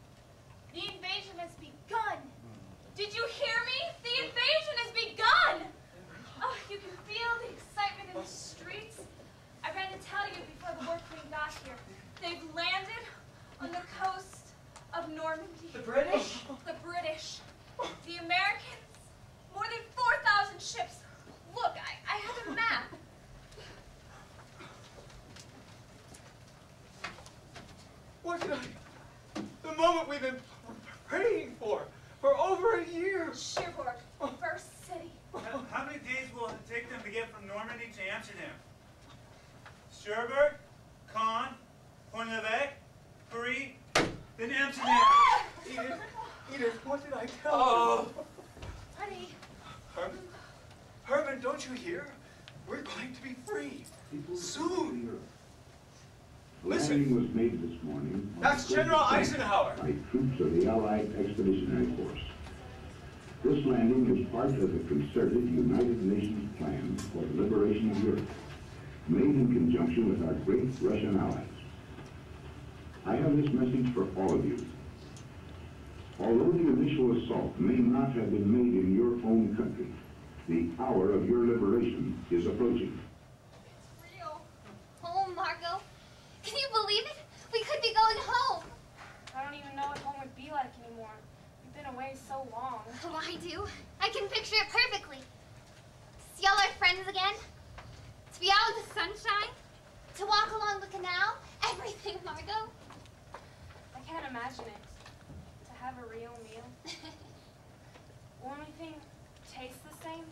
C: The invasion has begun. Did you hear me? The invasion has begun. Oh, you can feel the excitement in the streets. I ran to tell you before the workmen got here. They've landed on the coast of Normandy.
F: The British?
C: The British. The Americans. More than 4,000 ships. Look, I have a map.
D: What did I... The moment we've been praying for over a year.
C: Cherbourg, verse 6.
L: Cherbourg, Caen, Pont-l'Evêque, Paris, then Amsterdam.
D: Edith, what did I tell
J: Oh.
D: you?
H: Honey.
D: Herman? Herman, don't you hear? We're going to be free. Soon. Listen.
Q: Landing was made this morning.
D: That's General Eisenhower.
Q: By troops of the Allied Expeditionary Force. This landing is part of the concerted United Nations plan for the liberation of Europe, made in conjunction with our great Russian allies. I have this message for all of you. Although the initial assault may not have been made in your own country, the hour of your liberation is approaching.
B: It's real. Home, Margot. Can you believe it? We could be going home.
I: I don't even know what home would be like anymore. We've been away so long.
B: Oh, I do. I can picture it perfectly. To see all our friends again. To be out in the sunshine. To walk along the canal. Everything, Margot.
I: I can't imagine it. To have a real meal. Will anything taste the same?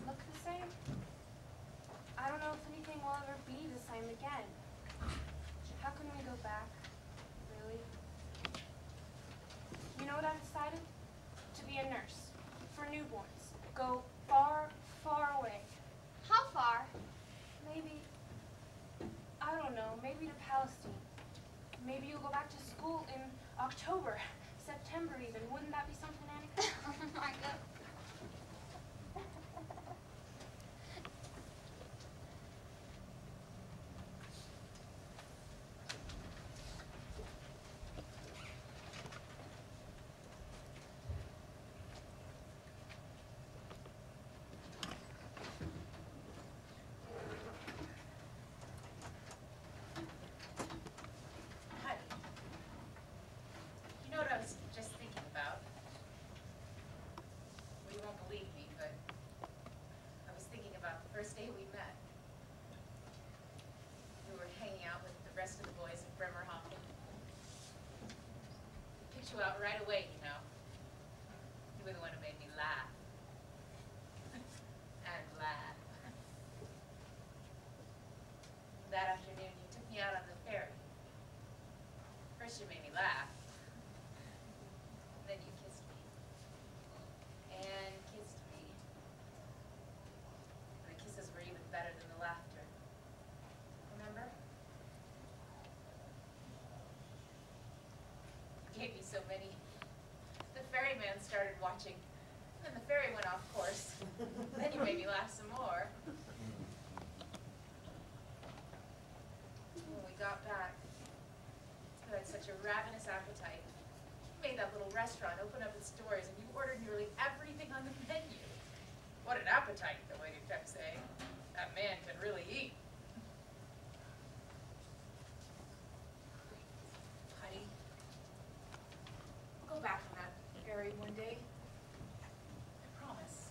I: Look the same? I don't know if anything will ever be the same again. How can we go back? Really? You know what I decided? To be a nurse. For newborns. Go far, far away.
B: How far?
I: Maybe, I don't know, maybe to Palestine. Maybe you'll go back to school in October, September even. Wouldn't that be something, Annika?
B: Oh, Margot.
H: Honey. You know what I was just thinking about? Well, you won't believe me, but I was thinking about the first day we met. We were hanging out with the rest of the boys at Bremerhaven. Picked you out right away, you know. You were the one who made me laugh. And laugh. That afternoon, you took me out on the ferry. First you made me laugh. Then you kissed me. And kissed me. And the kisses were even better than the laughter. Remember? You gave me so many. The ferryman started watching. And then the ferry went off course. Then you made me laugh some more. When we got back, I had such a ravenous appetite. You made that little restaurant open up its doors and you ordered nearly everything on the menu. What an appetite, the waiter kept saying. That man can really eat. Honey, we'll go back on that ferry one day. I promise.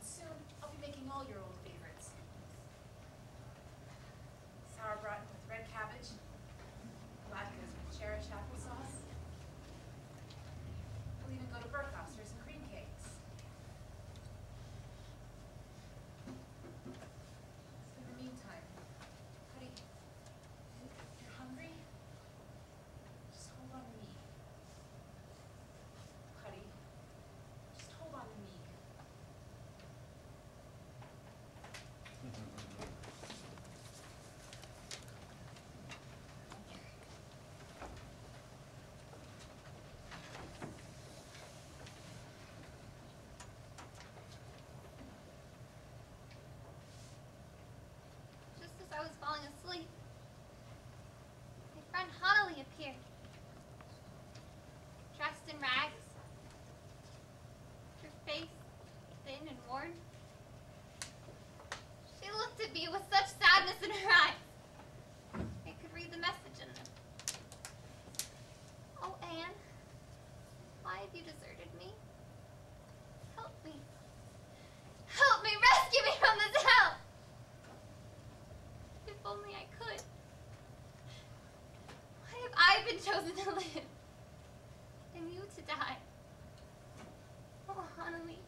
H: Soon, I'll be making all your old favorites. Sauerbraten with red cabbage, latkes with cherished applesauce. We'll even go to Burkhoff's for some cream cakes. So in the meantime, honey, if you're hungry, just hold on to me. Honey, just hold on to me.
B: Just as I was falling asleep, my friend Honolly appeared. Dressed in rags, her face thin and worn. She looked at me with such sadness in her eyes. I could read the message in them. Oh, Anne, why have you deserted me? Help me. Help me! Rescue me from this hell! If only I could. Why have I been chosen to live? And you to die? Oh, Honolly.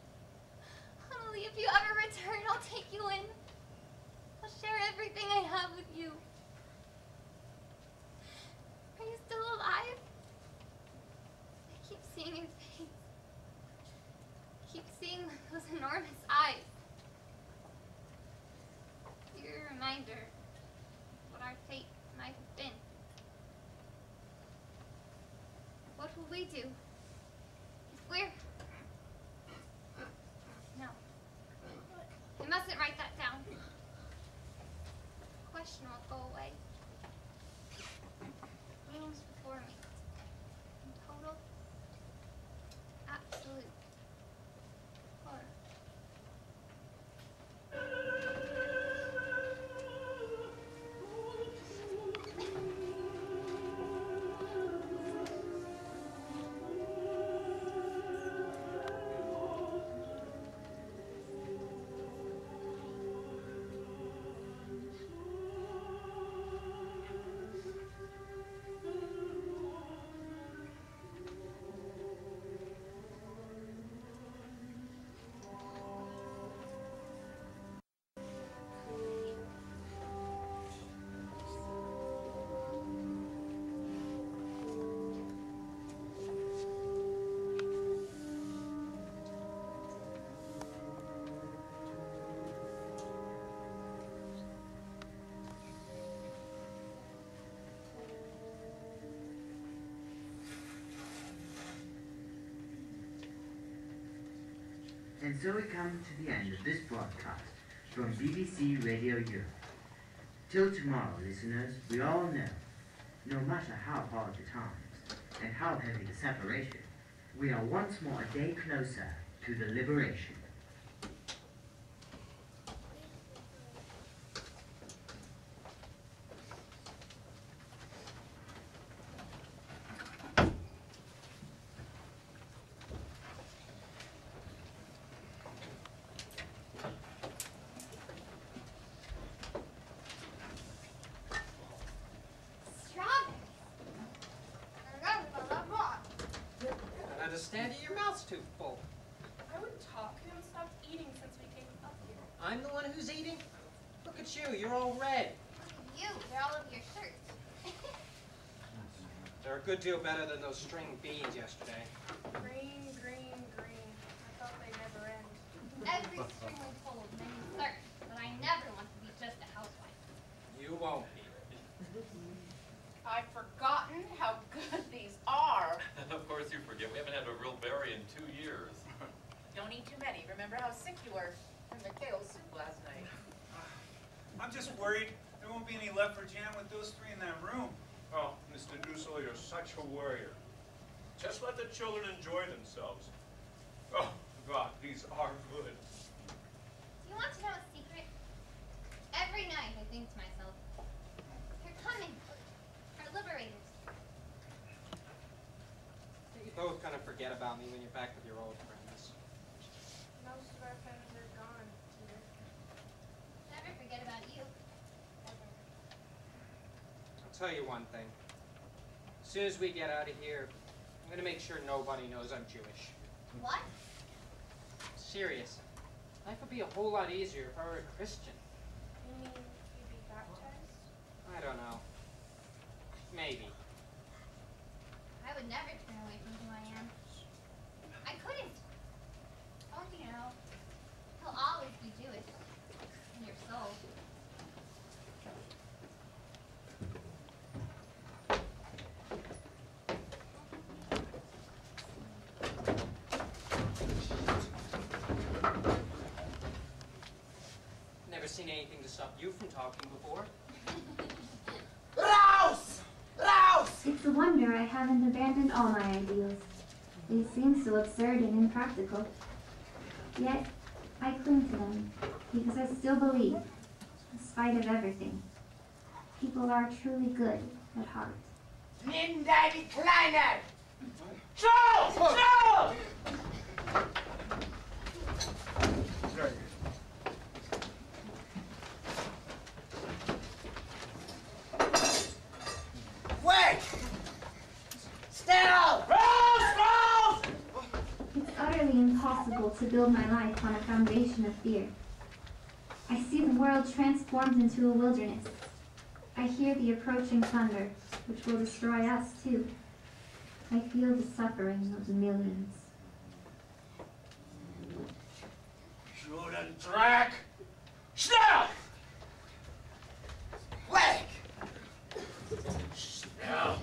B: Honolly, if you ever return, I'll take you in. I'll share What will we do? If we're... No. I mustn't write that down. The question won't go away. Looms before me. In total, absolute horror.
N: And so we come to the end of this broadcast from BBC Radio Europe. Till tomorrow, listeners, we all know, no matter how hard the times and how heavy the separation, we are once more a day closer to the liberation.
F: Understand it, your mouth's too full.
I: I wouldn't talk. We haven't stopped eating since we came up here.
F: I'm the one who's eating? Look at you, you're all red.
B: You, they're all over your shirts.
F: They're a good deal better than those string beans yesterday.
I: Green, green, green. I thought they'd never end.
B: Every string was full of many thirst, but I never want to be just a housewife.
F: You won't be.
E: I've forgotten how good these are.
J: Of course you forget. We haven't had a real berry in 2 years.
E: Don't eat too many. Remember how sick you were from the kale soup last night.
L: I'm just worried there won't be any left for Jan with those three in that room.
K: Oh, Mr. Dussel, you're such a warrior. Just let the children enjoy themselves. Oh, God, these are good.
B: Do you want to know a secret? Every night I think to myself, they're coming. Our liberators.
F: You both kind of forget about me when you're back with your old friends.
I: Most of our friends are gone, Peter.
B: Never forget about you.
F: I'll tell you one thing. As soon as we get out of here, I'm going to make sure nobody knows I'm Jewish.
B: What?
F: Serious. Life would be a whole lot easier if I were a Christian.
I: You mean you'd be baptized?
F: I don't know. Maybe.
B: I would never turn away from who I am. I couldn't. Don't you know? He'll always be Jewish. In your soul.
F: Never seen anything to stop you from talking before.
N: Raus! Raus!
B: It's a wonder I haven't abandoned all my ideals. They seem so absurd and impractical. Yet, I cling to them, because I still believe, in spite of everything, people are truly good at heart.
N: Nimm deine Kleine! Joe! Joe! Wait! Still! Rose!
B: It's utterly impossible to build my life on a foundation of fear. I see the world transformed into a wilderness. I hear the approaching thunder, which will destroy us too. I feel the suffering of millions.
N: Schulden Dreck! Schnell! Weg! Schnell!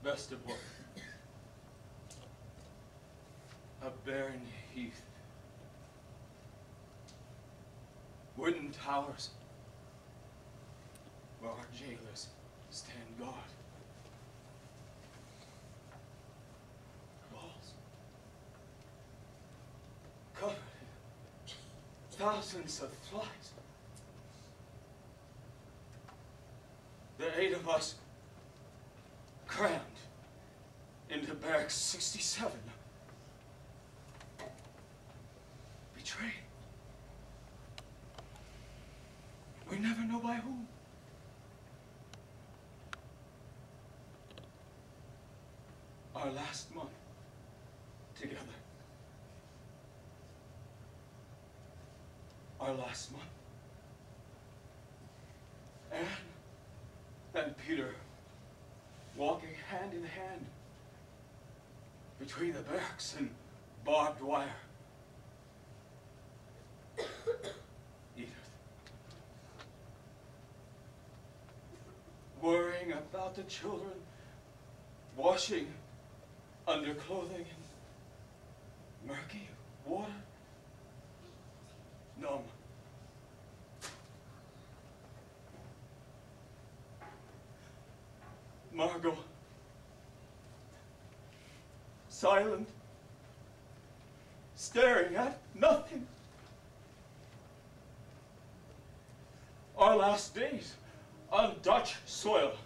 K: Vesterbork. A barren heath. Wooden towers where our jailers stand guard. Walls covered in thousands of flies. The 8 of us crammed into barracks 67. Betrayed. We never know by whom. Our last month together. Our last month. Anne and Peter walking hand in hand between the barracks and barbed wire. Edith, worrying about the children, washing underclothing in murky water, numb. Margot, silent, staring at nothing. Our last days on Dutch soil.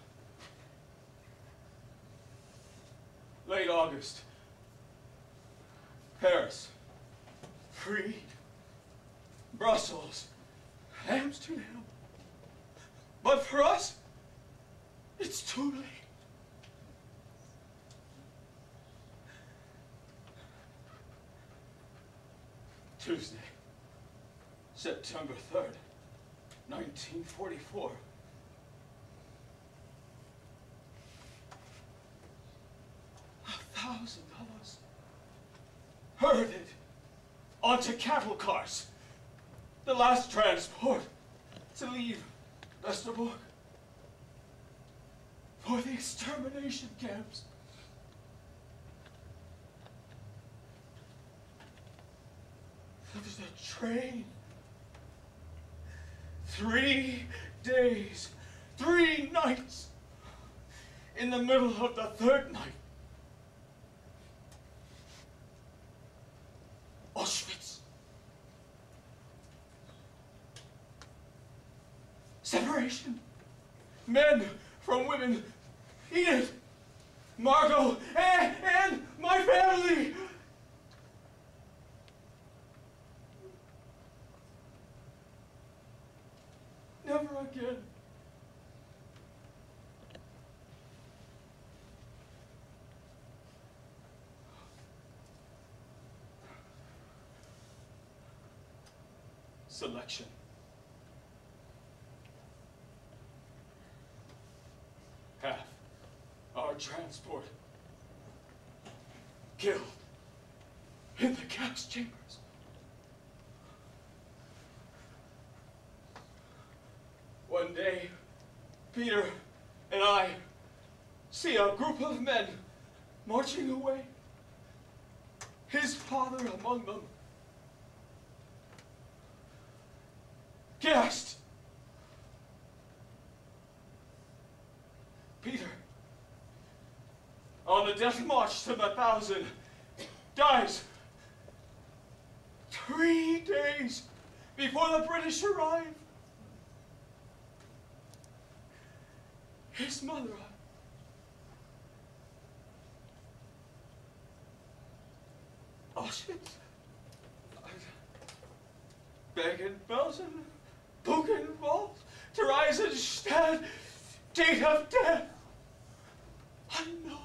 K: Late August, Paris, freed, Brussels, Amsterdam. But for us, it's too late. Tuesday, September 3rd, 1944. Thousands of us herded onto cattle cars, the last transport to leave Vesterbork for the extermination camps. There was a train. 3 days, 3 nights. In the middle of the 3rd night, Auschwitz. Separation. Men from women. Edith, Margot, and my family. Never again. Selection. Half our transport killed in the gas chambers. One day, Peter and I see a group of men marching away, his father among them. Gassed. Peter, on the death march to 1,000, dies 3 days before the British arrive. His mother, Auschwitz, Bergen-Belsen, Buchenwald, Theresienstadt, date of death. I know.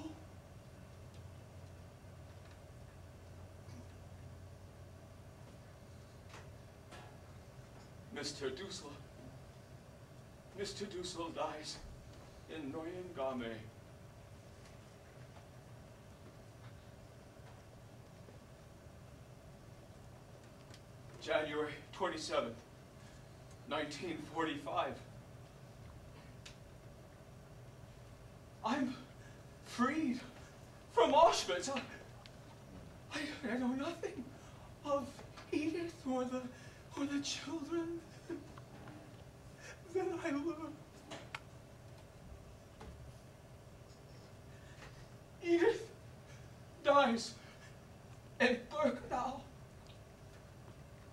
K: Mr. Dussel dies in Neuengamme. January 27th, 1945. I'm freed from Auschwitz. I know nothing of Edith or the children that I love. Edith dies in Birkenau.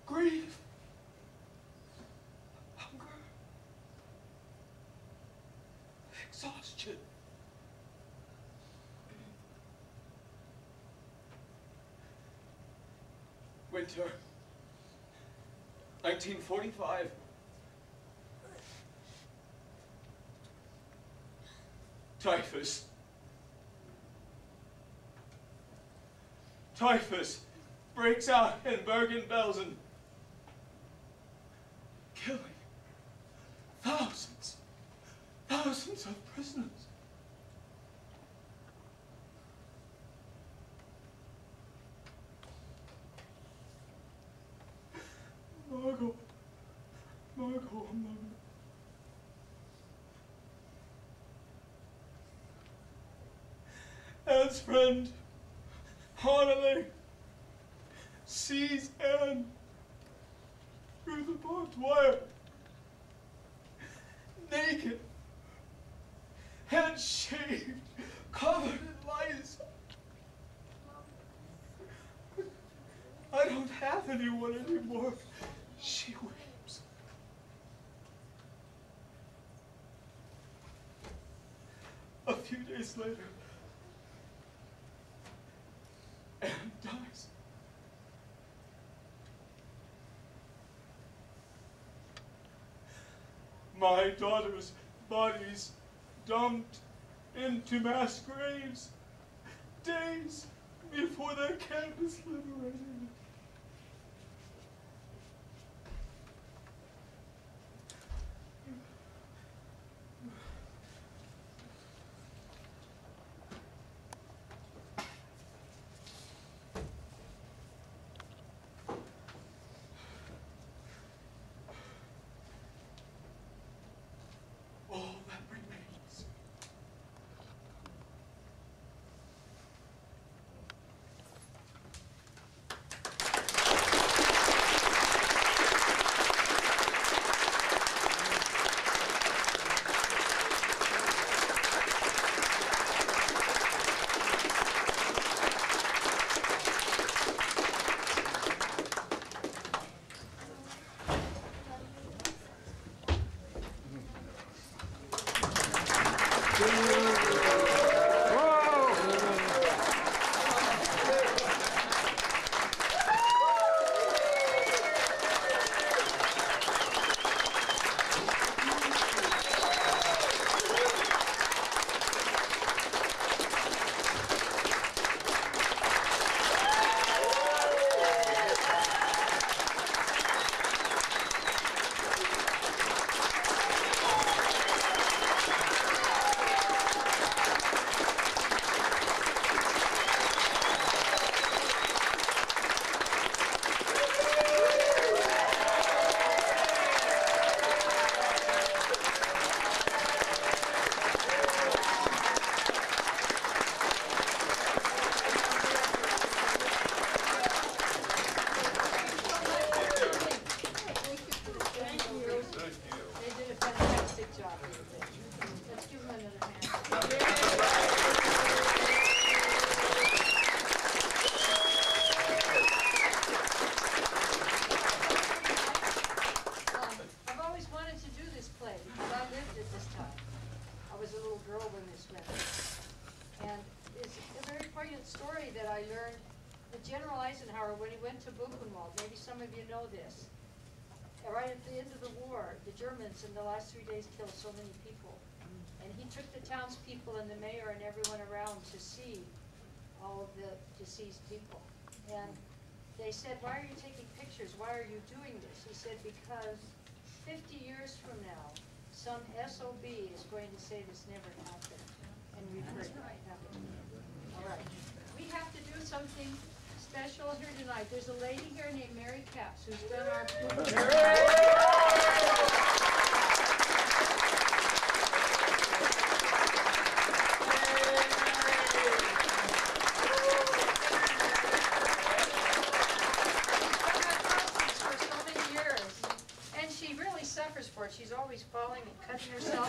K: Grief, hunger, exhaustion. Winter, 1945. Typhus. Typhus breaks out in Bergen-Belsen, killing thousands of prisoners. Margot, Anne's friend, Harley, sees Anne through the barbed wire, naked, head shaved, covered in lice. I don't have anyone anymore. She weeps. A few days later, Anne dies. My daughter's bodies dumped into mass graves days before their camp is liberated. All that remains
H: when he went to Buchenwald. Maybe some of you know this. Right at the end of the war, the Germans in the last 3 days killed so many people. And he took the townspeople and the mayor and everyone around to see all of the deceased people. And they said, why are you taking pictures? Why are you doing this? He said, because 50 years from now, some SOB is going to say this never happened. And we've heard it happen. All right. We have to do something special here tonight. There's a lady here named Mary Capps who's done our
R: falling and cutting herself.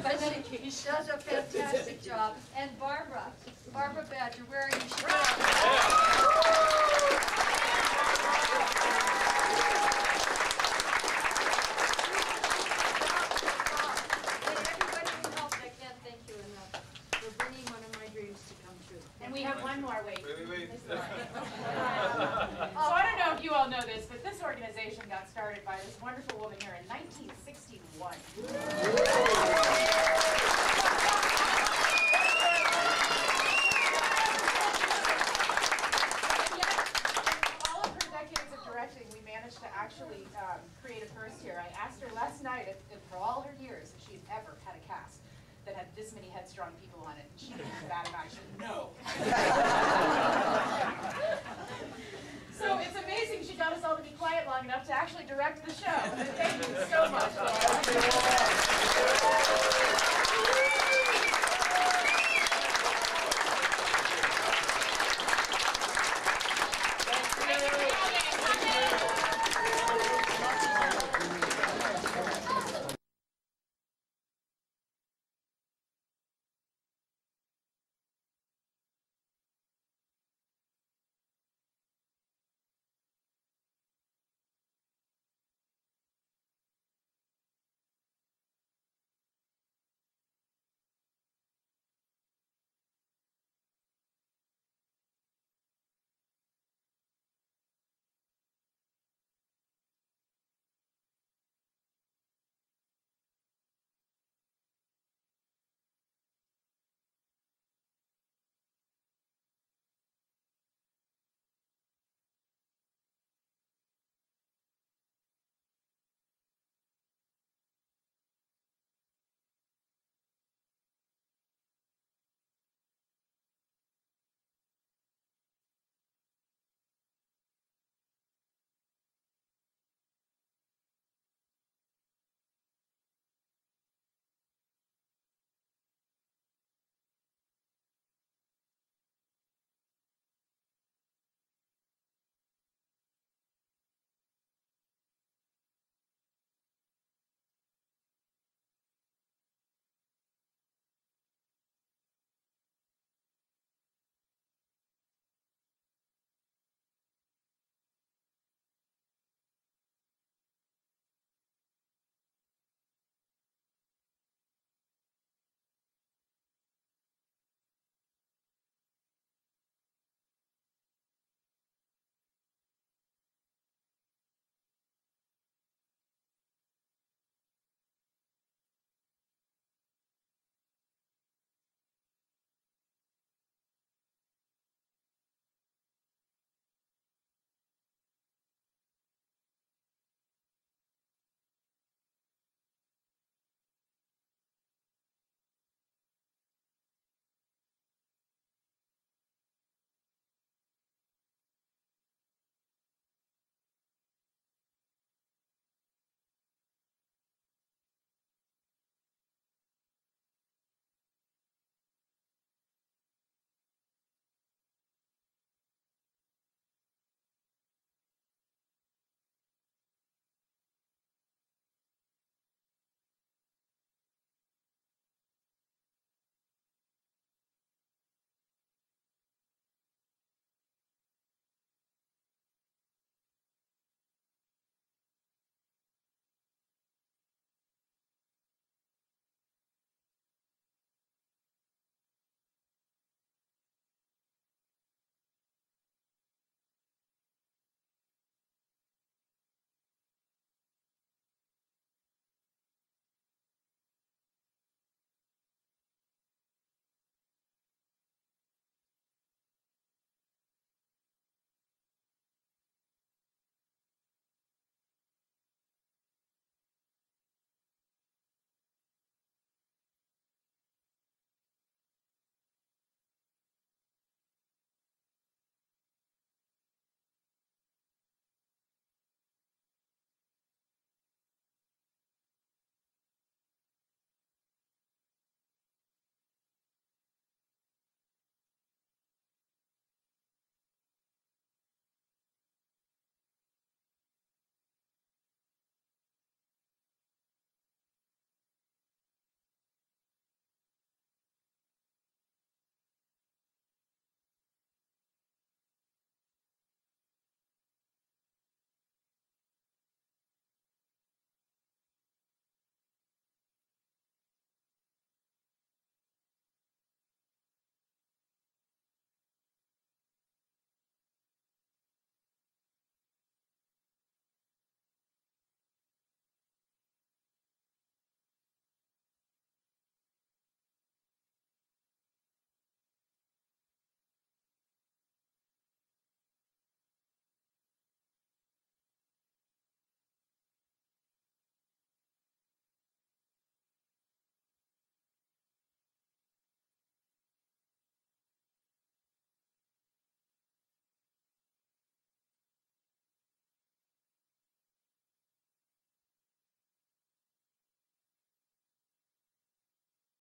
R: But she does a fantastic job. And Barbara Badger, where are you? She everybody who helped, I can't thank you enough for bringing one of my dreams to come true.
E: And we have one more, wait.
K: Wait.
E: So I don't know if you all know this, but this organization got started by this wonderful woman here in 1961. All of her decades of directing, we managed to actually create a first here. I asked her last night if for all her years, if she'd ever had a cast that had this many headstrong people on it. And she batted an eye. She said, no. So it's amazing she got us all to be quiet long enough to actually direct the show. Thank you so much, Laura.